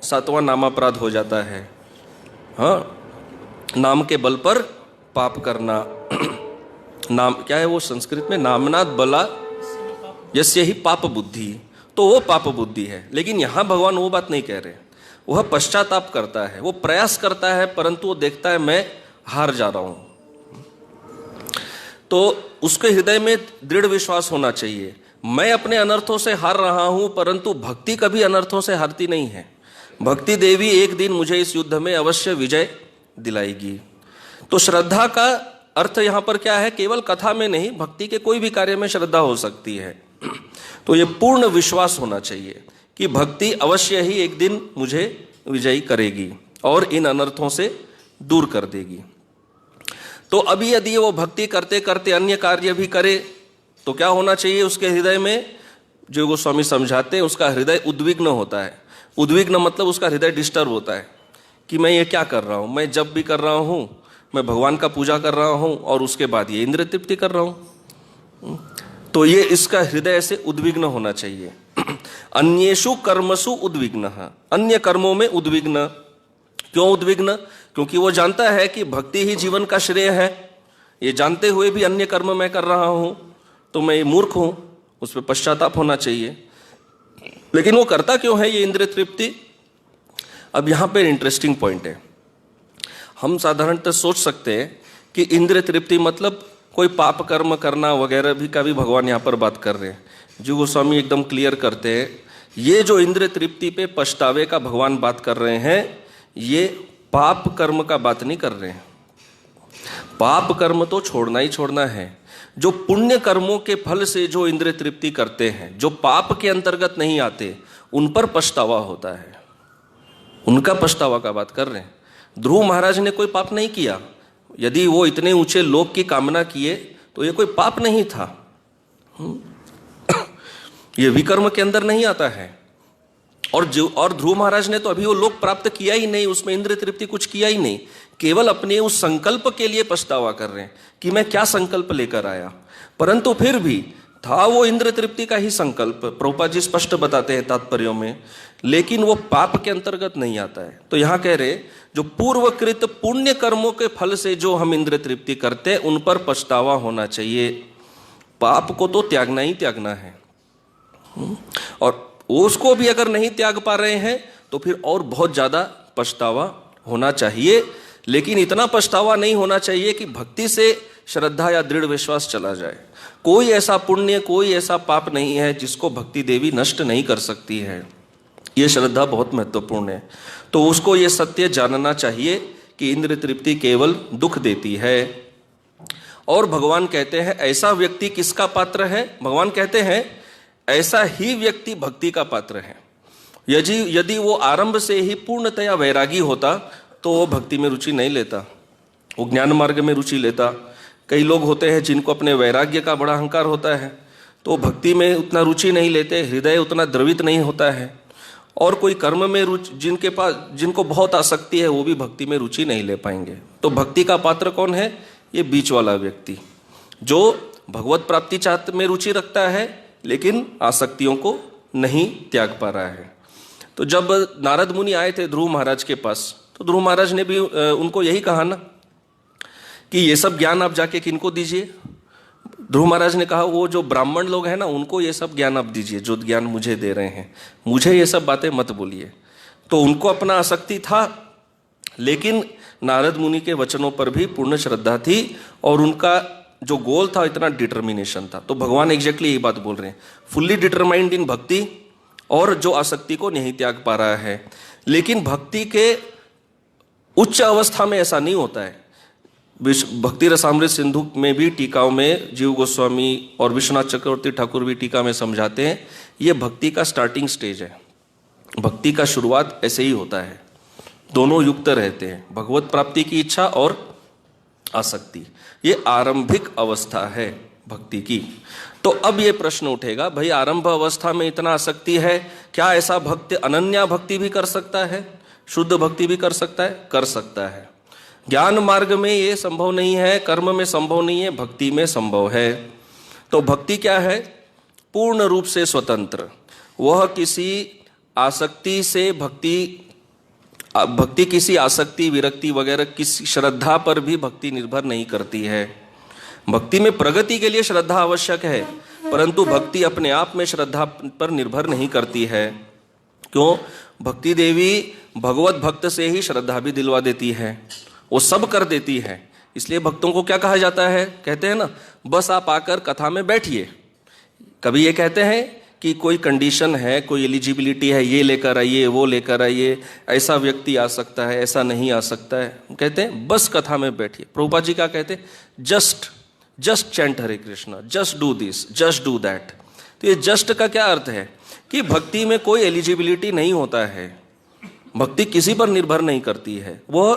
7वां नामापराध हो जाता है। हाँ, नाम के बल पर पाप करना। नाम क्या है वो संस्कृत में? नामनाद बला यस्य ही पाप बुद्धि। तो वो पाप बुद्धि है। लेकिन यहां भगवान वो बात नहीं कह रहे। वह पश्चाताप करता है, वो प्रयास करता है, परंतु वो देखता है मैं हार जा रहा हूं। तो उसके हृदय में दृढ़ विश्वास होना चाहिए, मैं अपने अनर्थों से हार रहा हूं, परंतु भक्ति कभी अनर्थों से हारती नहीं है। भक्ति देवी एक दिन मुझे इस युद्ध में अवश्य विजय दिलाएगी। तो श्रद्धा का अर्थ यहां पर क्या है? केवल कथा में नहीं, भक्ति के कोई भी कार्य में श्रद्धा हो सकती है। तो ये पूर्ण विश्वास होना चाहिए कि भक्ति अवश्य ही एक दिन मुझे विजयी करेगी और इन अनर्थों से दूर कर देगी। तो अभी यदि वो भक्ति करते करते अन्य कार्य भी करे तो क्या होना चाहिए उसके हृदय में? जो गोस्वामी समझाते हैं, उसका हृदय उद्विग्न होता है। उद्विग्न मतलब उसका हृदय डिस्टर्ब होता है कि मैं ये क्या कर रहा हूँ, मैं जब भी कर रहा हूँ मैं भगवान का पूजा कर रहा हूँ और उसके बाद ये इंद्रिय तृप्ति कर रहा हूँ। तो ये इसका हृदय से उद्विग्न होना चाहिए। अन्येषु कर्मसु उद्विग्नः, अन्य कर्मों में उद्विग्न। क्यों उद्विग्न? क्योंकि वो जानता है कि भक्ति ही जीवन का श्रेय है। ये जानते हुए भी अन्य कर्म मैं कर रहा हूं तो मैं मूर्ख हूं, उस पर पश्चाताप होना चाहिए। लेकिन वो करता क्यों है ये इंद्रिय तृप्ति? अब यहां पे इंटरेस्टिंग पॉइंट है। हम साधारणतः सोच सकते हैं कि इंद्रिय तृप्ति मतलब कोई पाप कर्म करना वगैरह भी का भी भगवान यहाँ पर बात कर रहे हैं। जीव गोस्वामी एकदम क्लियर करते हैं, ये जो इंद्रिय तृप्ति पे पछतावे का भगवान बात कर रहे हैं, ये पाप कर्म का बात नहीं कर रहे हैं। पाप कर्म तो छोड़ना ही छोड़ना है। जो पुण्य कर्मों के फल से जो इंद्रिय तृप्ति करते हैं, जो पाप के अंतर्गत नहीं आते, उन पर पछतावा होता है, उनका पछतावा का बात कर रहे हैं। ध्रुव महाराज ने कोई पाप नहीं किया। यदि वो इतने ऊंचे लोक की कामना किए तो ये कोई पाप नहीं था। ये विकर्म के अंदर नहीं आता है। और ध्रुव महाराज ने तो अभी वो लोक प्राप्त किया ही नहीं, उसमें इंद्रिय तृप्ति कुछ किया ही नहीं। केवल अपने उस संकल्प के लिए पछतावा कर रहे हैं कि मैं क्या संकल्प लेकर आया। परंतु फिर भी था वो इंद्रिय तृप्ति का ही संकल्प, प्रभुपाद जी स्पष्ट बताते हैं तात्पर्यों में, लेकिन वो पाप के अंतर्गत नहीं आता है। तो यहां कह रहे जो पूर्वकृत पुण्य कर्मों के फल से जो हम इंद्रिय तृप्ति करते हैं, उन पर पछतावा होना चाहिए। पाप को तो त्यागना ही त्यागना है। और उसको भी अगर नहीं त्याग पा रहे हैं तो फिर और बहुत ज्यादा पछतावा होना चाहिए। लेकिन इतना पछतावा नहीं होना चाहिए कि भक्ति से श्रद्धा या दृढ़ विश्वास चला जाए। कोई ऐसा पुण्य, कोई ऐसा पाप नहीं है जिसको भक्ति देवी नष्ट नहीं कर सकती है। ये श्रद्धा बहुत महत्वपूर्ण है। तो उसको ये सत्य जानना चाहिए कि इंद्रिय तृप्ति केवल दुख देती है। और भगवान कहते हैं ऐसा व्यक्ति किसका पात्र है? भगवान कहते हैं ऐसा ही व्यक्ति भक्ति का पात्र है। यदि वो आरंभ से ही पूर्णतया वैरागी होता तो वो भक्ति में रुचि नहीं लेता, वो ज्ञान मार्ग में रुचि लेता। कई लोग होते हैं जिनको अपने वैराग्य का बड़ा अहंकार होता है, तो भक्ति में उतना रुचि नहीं लेते, हृदय उतना द्रवित नहीं होता है। और कोई कर्म में रुचि जिनको बहुत आसक्ति है, वो भी भक्ति में रुचि नहीं ले पाएंगे। तो भक्ति का पात्र कौन है? ये बीच वाला व्यक्ति जो भगवत प्राप्ति चाहते में रुचि रखता है लेकिन आसक्तियों को नहीं त्याग पा रहा है। तो जब नारद मुनि आए थे ध्रुव महाराज के पास, तो ध्रुव महाराज ने भी उनको यही कहा ना कि ये सब ज्ञान आप जाके किनको दीजिए। ध्रुव महाराज ने कहा वो जो ब्राह्मण लोग हैं ना, उनको ये सब ज्ञान आप दीजिए, जो ज्ञान मुझे दे रहे हैं, मुझे ये सब बातें मत बोलिए। तो उनको अपना आसक्ति था, लेकिन नारद मुनि के वचनों पर भी पूर्ण श्रद्धा थी और उनका जो गोल था इतना डिटर्मिनेशन था। तो भगवान एग्जैक्टली यही बात बोल रहे हैं, फुल्ली डिटरमाइंड इन भक्ति, और जो आसक्ति को नहीं त्याग पा रहा है। लेकिन भक्ति के उच्च अवस्था में ऐसा नहीं होता है। भक्ति रसामृत सिंधु में भी टीकाओं में जीव गोस्वामी और विश्वनाथ चक्रवर्ती ठाकुर भी टीका में समझाते हैं, ये भक्ति का स्टार्टिंग स्टेज है। भक्ति का शुरुआत ऐसे ही होता है, दोनों युक्त रहते हैं, भगवत प्राप्ति की इच्छा और आसक्ति। ये आरंभिक अवस्था है भक्ति की। तो अब ये प्रश्न उठेगा, भाई आरंभ अवस्था में इतना आसक्ति है, क्या ऐसा भक्त अनन्या भक्ति भी कर सकता है, शुद्ध भक्ति भी कर सकता है? कर सकता है। ज्ञान मार्ग में ये संभव नहीं है, कर्म में संभव नहीं है, भक्ति में संभव है। तो भक्ति क्या है? पूर्ण रूप से स्वतंत्र। वह किसी आसक्ति से भक्ति किसी आसक्ति, विरक्ति वगैरह किसी श्रद्धा पर भी भक्ति निर्भर नहीं करती है। भक्ति में प्रगति के लिए श्रद्धा आवश्यक है, परंतु भक्ति अपने आप में श्रद्धा पर निर्भर नहीं करती है। क्यों? भक्ति देवी भगवत भक्त से ही श्रद्धा भी दिलवा देती है, वो सब कर देती है। इसलिए भक्तों को क्या कहा जाता है? कहते हैं ना, बस आप आकर कथा में बैठिए। कभी ये कहते हैं कि कोई कंडीशन है, कोई एलिजिबिलिटी है, ये लेकर आइए, वो लेकर आइए, ऐसा व्यक्ति आ सकता है, ऐसा नहीं आ सकता है। कहते हैं बस कथा में बैठिए। प्रभुपाद जी क्या कहते हैं? Just chant Hare Krishna, just do this, just do that. तो ये जस्ट का क्या अर्थ है? कि भक्ति में कोई एलिजिबिलिटी नहीं होता है, भक्ति किसी पर निर्भर नहीं करती है, वह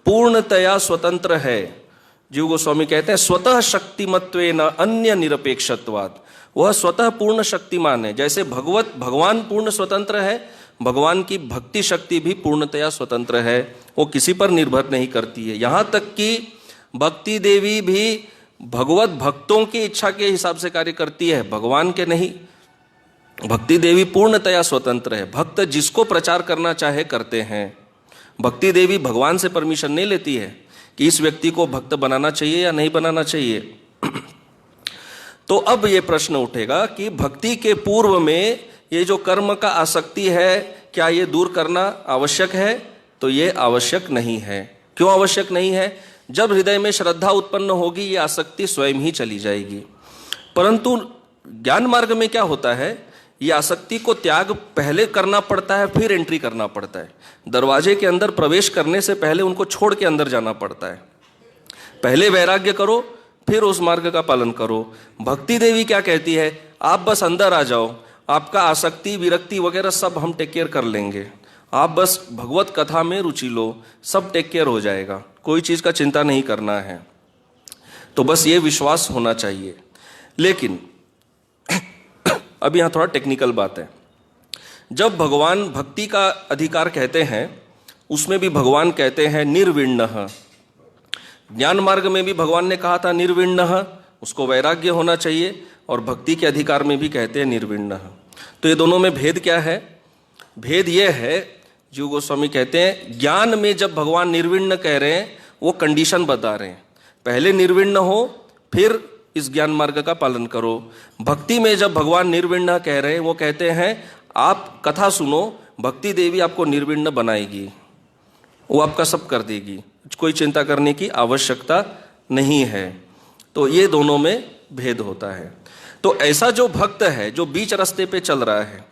पूर्णतया स्वतंत्र है। जीव गोस्वामी कहते हैं स्वतः शक्तिमत्वेन अन्य निरपेक्षत्वात्, वह स्वतः पूर्ण शक्तिमान है। जैसे भगवान पूर्ण स्वतंत्र है, भगवान की भक्ति शक्ति भी पूर्णतया स्वतंत्र है, वो किसी पर निर्भर नहीं करती है। यहाँ तक कि भक्ति देवी भी भगवत भक्तों की इच्छा के हिसाब से कार्य करती है, भगवान के नहीं। भक्ति देवी पूर्णतया स्वतंत्र है, भक्त जिसको प्रचार करना चाहे करते हैं। भक्ति देवी भगवान से परमिशन नहीं लेती है कि इस व्यक्ति को भक्त बनाना चाहिए या नहीं बनाना चाहिए। तो अब ये प्रश्न उठेगा कि भक्ति के पूर्व में ये जो कर्म का आसक्ति है, क्या ये दूर करना आवश्यक है? तो ये आवश्यक नहीं है। क्यों आवश्यक नहीं है? जब हृदय में श्रद्धा उत्पन्न होगी ये आसक्ति स्वयं ही चली जाएगी। परंतु ज्ञान मार्ग में क्या होता है, ये आसक्ति को त्याग पहले करना पड़ता है, फिर एंट्री करना पड़ता है। दरवाजे के अंदर प्रवेश करने से पहले उनको छोड़ के अंदर जाना पड़ता है। पहले वैराग्य करो, फिर उस मार्ग का पालन करो। भक्ति देवी क्या कहती है, आप बस अंदर आ जाओ, आपका आसक्ति विरक्ति वगैरह सब हम टेक केयर कर लेंगे, आप बस भगवत कथा में रुचि लो, सब टेक केयर हो जाएगा, कोई चीज का चिंता नहीं करना है। तो बस ये विश्वास होना चाहिए। लेकिन अब यहां थोड़ा टेक्निकल बात है। जब भगवान भक्ति का अधिकार कहते हैं, उसमें भी भगवान कहते हैं निर्विण्णः। ज्ञान मार्ग में भी भगवान ने कहा था निर्विण्णः, उसको वैराग्य होना चाहिए, और भक्ति के अधिकार में भी कहते हैं निर्विण्णः। तो ये दोनों में भेद क्या है? भेद ये है, जीव गोस्वामी कहते हैं ज्ञान में जब भगवान निर्विण्ण कह रहे हैं वो कंडीशन बता रहे हैं, पहले निर्विण्ण हो फिर इस ज्ञान मार्ग का पालन करो। भक्ति में जब भगवान निर्विण्ण कह रहे हैं वो कहते हैं आप कथा सुनो, भक्ति देवी आपको निर्विण्ण बनाएगी, वो आपका सब कर देगी, कोई चिंता करने की आवश्यकता नहीं है। तो ये दोनों में भेद होता है। तो ऐसा जो भक्त है जो बीच रास्ते पे चल रहा है,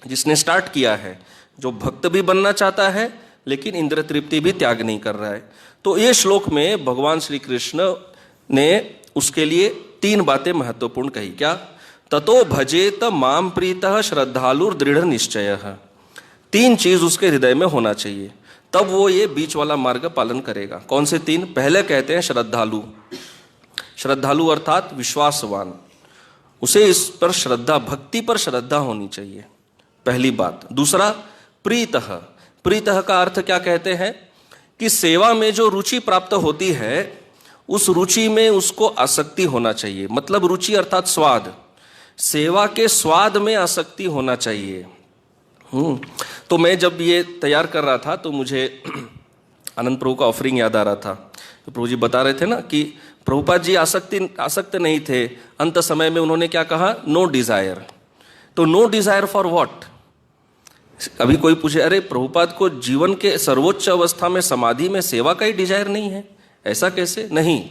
जिसने स्टार्ट किया है, जो भक्त भी बनना चाहता है लेकिन इंद्र तृप्ति भी त्याग नहीं कर रहा है, तो ये श्लोक में भगवान श्री कृष्ण ने उसके लिए 3 बातें महत्वपूर्ण कही। क्या? ततो भजेत माम प्रीतः श्रद्धालुर दृढ़ निश्चयः। 3 चीज उसके हृदय में होना चाहिए, तब वो ये बीच वाला मार्ग पालन करेगा। कौन से 3? पहले कहते हैं श्रद्धालु। श्रद्धालु अर्थात विश्वासवान, उसे इस पर श्रद्धा, भक्ति पर श्रद्धा होनी चाहिए, पहली बात। दूसरा प्रीतः। प्रीतः का अर्थ क्या कहते हैं कि सेवा में जो रुचि प्राप्त होती है उस रुचि में उसको आसक्ति होना चाहिए। मतलब रुचि अर्थात स्वाद, सेवा के स्वाद में आसक्ति होना चाहिए। तो मैं जब ये तैयार कर रहा था तो मुझे आनंद प्रभु का ऑफरिंग याद आ रहा था। तो प्रभु जी बता रहे थे ना कि प्रभुपाद जी आसक्त नहीं थे, अंत समय में उन्होंने क्या कहा, नो डिजायर। तो नो डिजायर फॉर व्हाट? अभी कोई पूछे अरे प्रभुपाद को जीवन के सर्वोच्च अवस्था में समाधि में सेवा का ही डिजायर नहीं है, ऐसा कैसे? नहीं,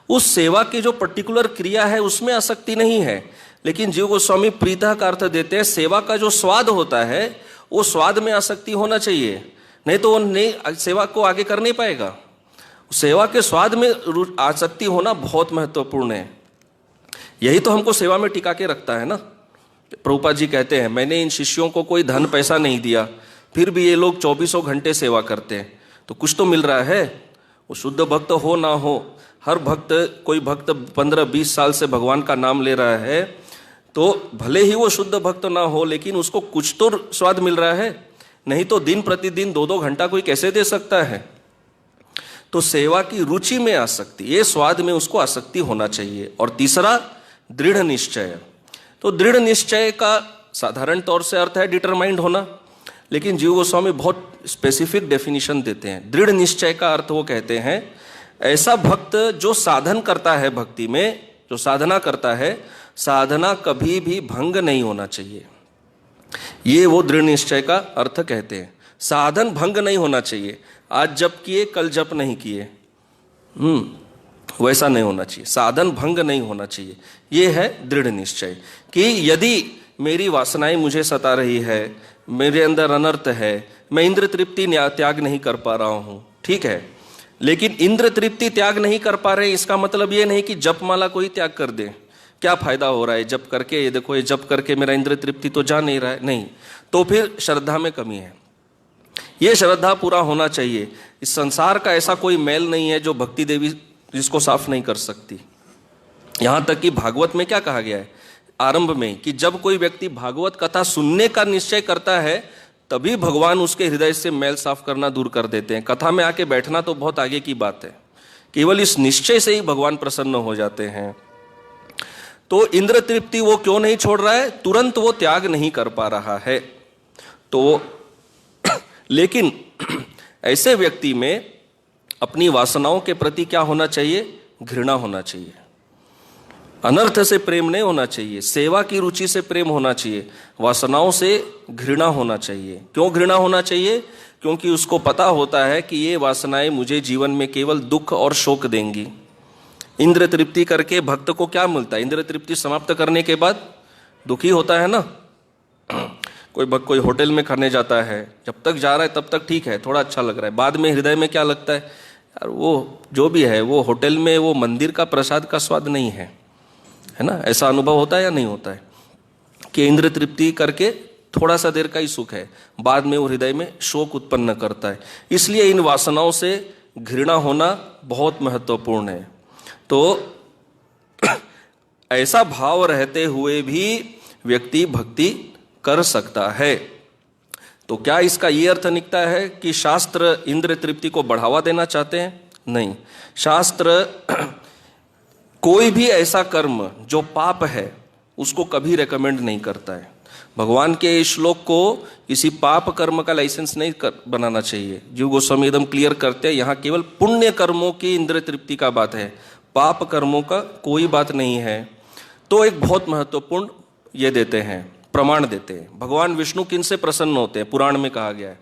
उस सेवा की जो पर्टिकुलर क्रिया है उसमें आसक्ति नहीं है, लेकिन जीव गोस्वामी प्रीतः का अर्थ देते हैं सेवा का जो स्वाद होता है वो स्वाद में आसक्ति होना चाहिए, नहीं तो वो नहीं सेवा को आगे कर नहीं पाएगा। सेवा के स्वाद में आसक्ति होना बहुत महत्वपूर्ण है। यही तो हमको सेवा में टिका के रखता है ना। प्रभुपाद जी कहते हैं मैंने इन शिष्यों को कोई धन पैसा नहीं दिया, फिर भी ये लोग 24 घंटे सेवा करते हैं, तो कुछ तो मिल रहा है। वो शुद्ध भक्त हो ना हो, हर भक्त, कोई भक्त 15-20 साल से भगवान का नाम ले रहा है तो भले ही वो शुद्ध भक्त ना हो लेकिन उसको कुछ तो स्वाद मिल रहा है, नहीं तो दिन प्रतिदिन 2-2 घंटा कोई कैसे दे सकता है। तो सेवा की रुचि में आसक्ति, ये स्वाद में उसको आसक्ति होना चाहिए। और तीसरा दृढ़ निश्चय। तो दृढ़ निश्चय का साधारण तौर से अर्थ है डिटरमाइंड होना, लेकिन जीव गोस्वामी बहुत स्पेसिफिक डेफिनेशन देते हैं। दृढ़ निश्चय का अर्थ वो कहते हैं ऐसा भक्त जो साधन करता है, भक्ति में जो साधना करता है, साधना कभी भी भंग नहीं होना चाहिए। ये वो दृढ़ निश्चय का अर्थ कहते हैं, साधन भंग नहीं होना चाहिए। आज जप किए कल जप नहीं किए, वैसा नहीं होना चाहिए, साधन भंग नहीं होना चाहिए। ये है दृढ़ निश्चय कि यदि मेरी वासनाएं मुझे सता रही है, मेरे अंदर अनर्थ है, मैं इंद्र तृप्ति त्याग नहीं कर पा रहा हूं, ठीक है, लेकिन इंद्र तृप्ति त्याग नहीं कर पा रहे इसका मतलब ये नहीं कि जपमाला को ही त्याग कर दे। क्या फायदा हो रहा है जप करके, ये देखो ये जप करके मेरा इंद्र तृप्ति तो जा नहीं रहा है, नहीं, तो फिर श्रद्धा में कमी है। ये श्रद्धा पूरा होना चाहिए। इस संसार का ऐसा कोई मैल नहीं है जो भक्ति देवी जिसको साफ नहीं कर सकती। यहां तक कि भागवत में क्या कहा गया है आरंभ में कि जब कोई व्यक्ति भागवत कथा सुनने का निश्चय करता है तभी भगवान उसके हृदय से मैल साफ करना दूर कर देते हैं। कथा में आके बैठना तो बहुत आगे की बात है, केवल इस निश्चय से ही भगवान प्रसन्न हो जाते हैं। तो इंद्र तृप्ति वो क्यों नहीं छोड़ रहा है? तुरंत वो त्याग नहीं कर पा रहा है। तो लेकिन ऐसे व्यक्ति में अपनी वासनाओं के प्रति क्या होना चाहिए? घृणा होना चाहिए। अनर्थ से प्रेम नहीं होना चाहिए, सेवा की रुचि से प्रेम होना चाहिए, वासनाओं से घृणा होना चाहिए। क्यों घृणा होना चाहिए? क्योंकि उसको पता होता है कि ये वासनाएं मुझे जीवन में केवल दुख और शोक देंगी। इंद्र तृप्ति करके भक्त को क्या मिलता है? इंद्र तृप्ति समाप्त करने के बाद दुखी होता है ना। कोई भक्त कोई होटल में खाने जाता है, जब तक जा रहा है तब तक ठीक है, थोड़ा अच्छा लग रहा है, बाद में हृदय में क्या लगता है? यार वो जो भी है वो होटल में वो मंदिर का प्रसाद का स्वाद नहीं है, है ना। ऐसा अनुभव होता है या नहीं होता है कि इंद्र तृप्ति करके थोड़ा सा देर का ही सुख है, बाद में वो हृदय में शोक उत्पन्न करता है। इसलिए इन वासनाओं से घृणा होना बहुत महत्वपूर्ण है। तो ऐसा भाव रहते हुए भी व्यक्ति भक्ति कर सकता है। तो क्या इसका ये अर्थ निकलता है कि शास्त्र इंद्र तृप्ति को बढ़ावा देना चाहते हैं? नहीं, शास्त्र कोई भी ऐसा कर्म जो पाप है उसको कभी रेकमेंड नहीं करता है। भगवान के इस श्लोक को किसी पाप कर्म का लाइसेंस नहीं बनाना चाहिए। जीव गोस्वामी एकदम क्लियर करते हैं, यहाँ केवल पुण्य कर्मों की इंद्र तृप्ति का बात है, पाप कर्मों का कोई बात नहीं है। तो एक बहुत महत्वपूर्ण ये देते हैं, प्रमाण देते हैं। भगवान विष्णु किन से प्रसन्न होते हैं? पुराण में कहा गया है,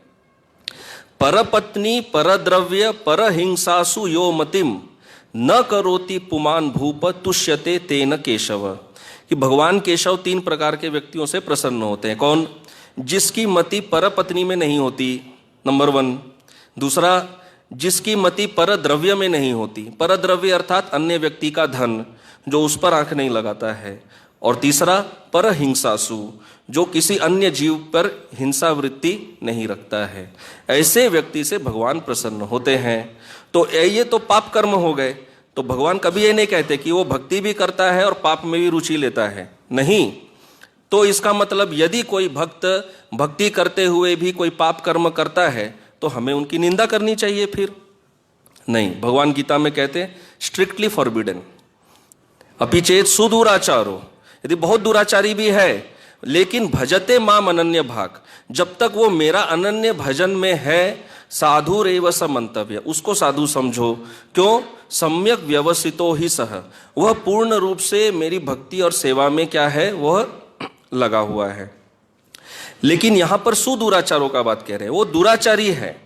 परपत्नी परद्रव्य परहिंसासु यो मतिम न करोति पुमान भूप तुष्यते तेन केशव। कि भगवान केशव 3 प्रकार के व्यक्तियों से प्रसन्न होते हैं। कौन? जिसकी मति परपत्नी में नहीं होती, नंबर 1। दूसरा, जिसकी मति परद्रव्य में नहीं होती, परद्रव्य अर्थात अन्य व्यक्ति का धन जो उस पर आंख नहीं लगाता है। और तीसरा, परहिंसासु, जो किसी अन्य जीव पर हिंसा वृत्ति नहीं रखता है। ऐसे व्यक्ति से भगवान प्रसन्न होते हैं। तो ये तो पाप कर्म हो गए। तो भगवान कभी ये नहीं कहते कि वो भक्ति भी करता है और पाप में भी रुचि लेता है, नहीं। तो इसका मतलब यदि कोई भक्त भक्ति करते हुए भी कोई पाप कर्म करता है तो हमें उनकी निंदा करनी चाहिए? फिर नहीं, भगवान गीता में कहते हैं स्ट्रिक्टली फॉरबिडन। अपि चेत सुदुराचारो, यदि बहुत दुराचारी भी है लेकिन भजते माम अनन्य भाग, जब तक वो मेरा अनन्य भजन में है, साधु रेव स मंतव्य, उसको साधु समझो। क्यों? सम्यक व्यवसितो ही सह, वह पूर्ण रूप से मेरी भक्ति और सेवा में क्या है? वह लगा हुआ है। लेकिन यहां पर सुदुराचारों का बात कह रहे हैं, वो दुराचारी है।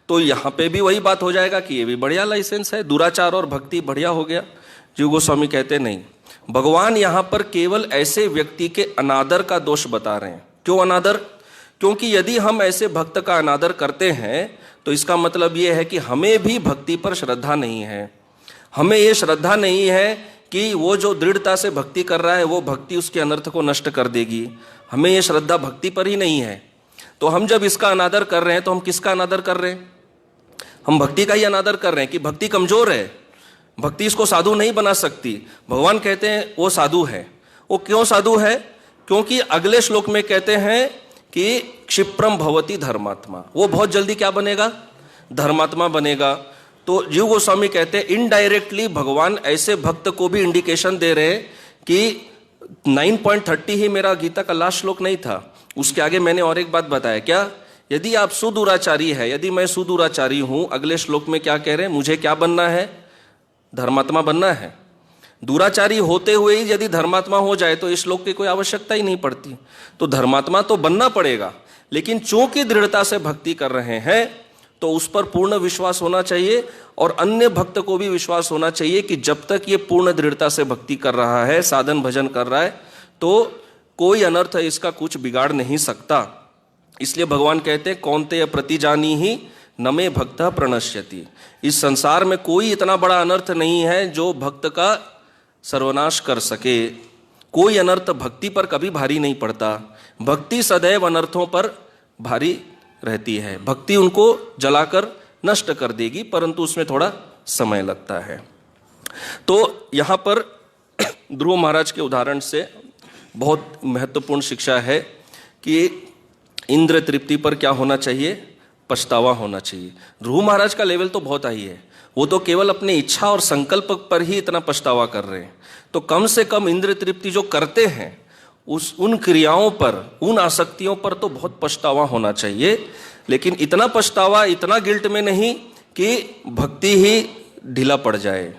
तो यहां पे भी वही बात हो जाएगा कि ये भी बढ़िया लाइसेंस है, दुराचार और भक्ति बढ़िया हो गया। जीव गोस्वामी कहते नहीं, भगवान यहां पर केवल ऐसे व्यक्ति के अनादर का दोष बता रहे हैं। क्यों अनादर? क्योंकि यदि हम ऐसे भक्त का अनादर करते हैं तो इसका मतलब यह है कि हमें भी भक्ति पर श्रद्धा नहीं है। हमें यह श्रद्धा नहीं है कि वो जो दृढ़ता से भक्ति कर रहा है वो भक्ति उसके अनर्थ को नष्ट कर देगी। हमें यह श्रद्धा भक्ति पर ही नहीं है। तो हम जब इसका अनादर कर रहे हैं तो हम किसका अनादर कर रहे हैं? हम भक्ति का ही अनादर कर रहे हैं कि भक्ति कमजोर है, भक्ति इसको साधु नहीं बना सकती। भगवान कहते हैं वो साधु है। वो क्यों साधु है? क्योंकि अगले श्लोक में कहते हैं कि क्षिप्रम भवति धर्मात्मा, वो बहुत जल्दी क्या बनेगा? धर्मात्मा बनेगा। तो जीव गोस्वामी कहते हैं इनडायरेक्टली भगवान ऐसे भक्त को भी इंडिकेशन दे रहे हैं कि 9.30 ही मेरा गीता का लास्ट श्लोक नहीं था, उसके आगे मैंने और एक बात बताया। क्या? यदि आप सुदुराचारी है, यदि मैं सुदुराचारी हूं, अगले श्लोक में क्या कह रहे हैं? मुझे क्या बनना है? धर्मात्मा बनना है। दुराचारी होते हुए ही यदि धर्मात्मा हो जाए तो इस श्लोक की कोई आवश्यकता ही नहीं पड़ती। तो धर्मात्मा तो बनना पड़ेगा, लेकिन चूंकि दृढ़ता से भक्ति कर रहे हैं तो उस पर पूर्ण विश्वास होना चाहिए और अन्य भक्त को भी विश्वास होना चाहिए कि जब तक ये पूर्ण दृढ़ता से भक्ति कर रहा है, साधन भजन कर रहा है, तो कोई अनर्थ इसका कुछ बिगाड़ नहीं सकता। इसलिए भगवान कहते हैं कौन्तेय प्रतिजानी ही न मे भक्त प्रणश्यति। इस संसार में कोई इतना बड़ा अनर्थ नहीं है जो भक्त का सर्वनाश कर सके। कोई अनर्थ भक्ति पर कभी भारी नहीं पड़ता। भक्ति सदैव अनर्थों पर भारी रहती है। भक्ति उनको जलाकर नष्ट कर देगी, परंतु उसमें थोड़ा समय लगता है। तो यहाँ पर ध्रुव महाराज के उदाहरण से बहुत महत्वपूर्ण शिक्षा है कि इंद्र तृप्ति पर क्या होना चाहिए? पछतावा होना चाहिए। ध्रुव महाराज का लेवल तो बहुत हाई है, वो तो केवल अपनी इच्छा और संकल्प पर ही इतना पछतावा कर रहे हैं। तो कम से कम इंद्रिय तृप्ति जो करते हैं उन क्रियाओं पर, उन आसक्तियों पर तो बहुत पछतावा होना चाहिए, लेकिन इतना पछतावा, इतना गिल्ट में नहीं कि भक्ति ही ढीला पड़ जाए।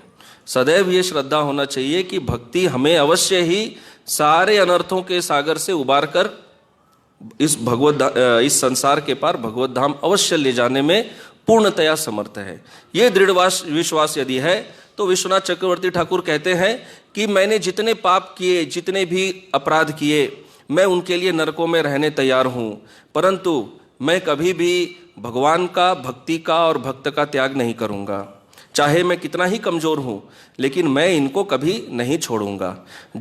सदैव ये श्रद्धा होना चाहिए कि भक्ति हमें अवश्य ही सारे अनर्थों के सागर से उबार कर इस संसार के पार भगवत धाम अवश्य ले जाने में पूर्णतया समर्थ है। ये दृढ़ विश्वास यदि है तो विश्वनाथ चक्रवर्ती ठाकुर कहते हैं कि मैंने जितने पाप किए, जितने भी अपराध किए, मैं उनके लिए नरकों में रहने तैयार हूँ, परंतु मैं कभी भी भगवान का, भक्ति का और भक्त का त्याग नहीं करूँगा। चाहे मैं कितना ही कमज़ोर हूँ, लेकिन मैं इनको कभी नहीं छोड़ूंगा।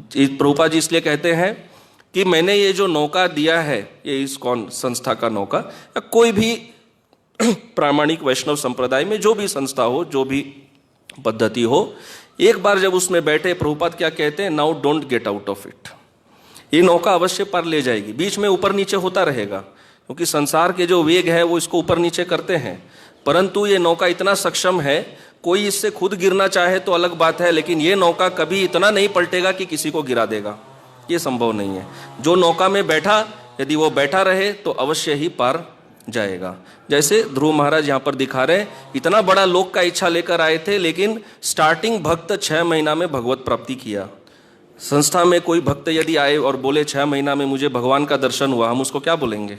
प्रभुपाद जी इसलिए कहते हैं कि मैंने ये जो नौका दिया है, ये ISKCON संस्था का नौका, या कोई भी प्रामाणिक वैष्णव संप्रदाय में जो भी संस्था हो, जो भी पद्धति हो, एक बार जब उसमें बैठे, प्रभुपाद क्या कहते हैं, now don't get out of it. ये नौका अवश्य पार ले जाएगी, बीच में ऊपर नीचे होता रहेगा, क्योंकि संसार के जो वेग है वो इसको ऊपर नीचे करते हैं, परंतु ये नौका इतना सक्षम है, कोई इससे खुद गिरना चाहे तो अलग बात है, लेकिन ये नौका कभी इतना नहीं पलटेगा कि किसी को गिरा देगा, ये संभव नहीं है। जो नौका में बैठा, यदि वो बैठा रहे तो अवश्य ही पार जाएगा। जैसे ध्रुव महाराज यहाँ पर दिखा रहे हैं, इतना बड़ा लोक का इच्छा लेकर आए थे, लेकिन स्टार्टिंग भक्त 6 महीना में भगवत प्राप्ति किया। संस्था में कोई भक्त यदि आए और बोले 6 महीना में मुझे भगवान का दर्शन हुआ, हम उसको क्या बोलेंगे?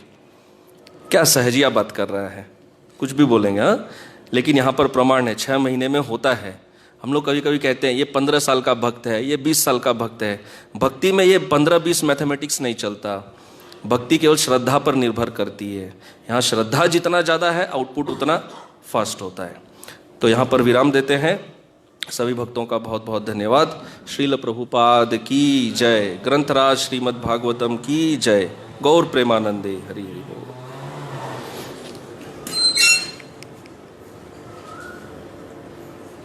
क्या सहजिया बात कर रहा है, कुछ भी बोलेंगे। हाँ, लेकिन यहाँ पर प्रमाण है 6 महीने में होता है। हम लोग कभी कभी कहते हैं ये 15 साल का भक्त है, ये 20 साल का भक्त है। भक्ति में ये 15-20 मैथमेटिक्स नहीं चलता, भक्ति केवल श्रद्धा पर निर्भर करती है। यहाँ श्रद्धा जितना ज़्यादा है, आउटपुट उतना फास्ट होता है। तो यहाँ पर विराम देते हैं। सभी भक्तों का बहुत बहुत धन्यवाद। श्रील प्रभुपाद की जय, ग्रंथराज श्रीमद् भागवतम की जय, गौर प्रेमानंदे, हरि हरि बोल।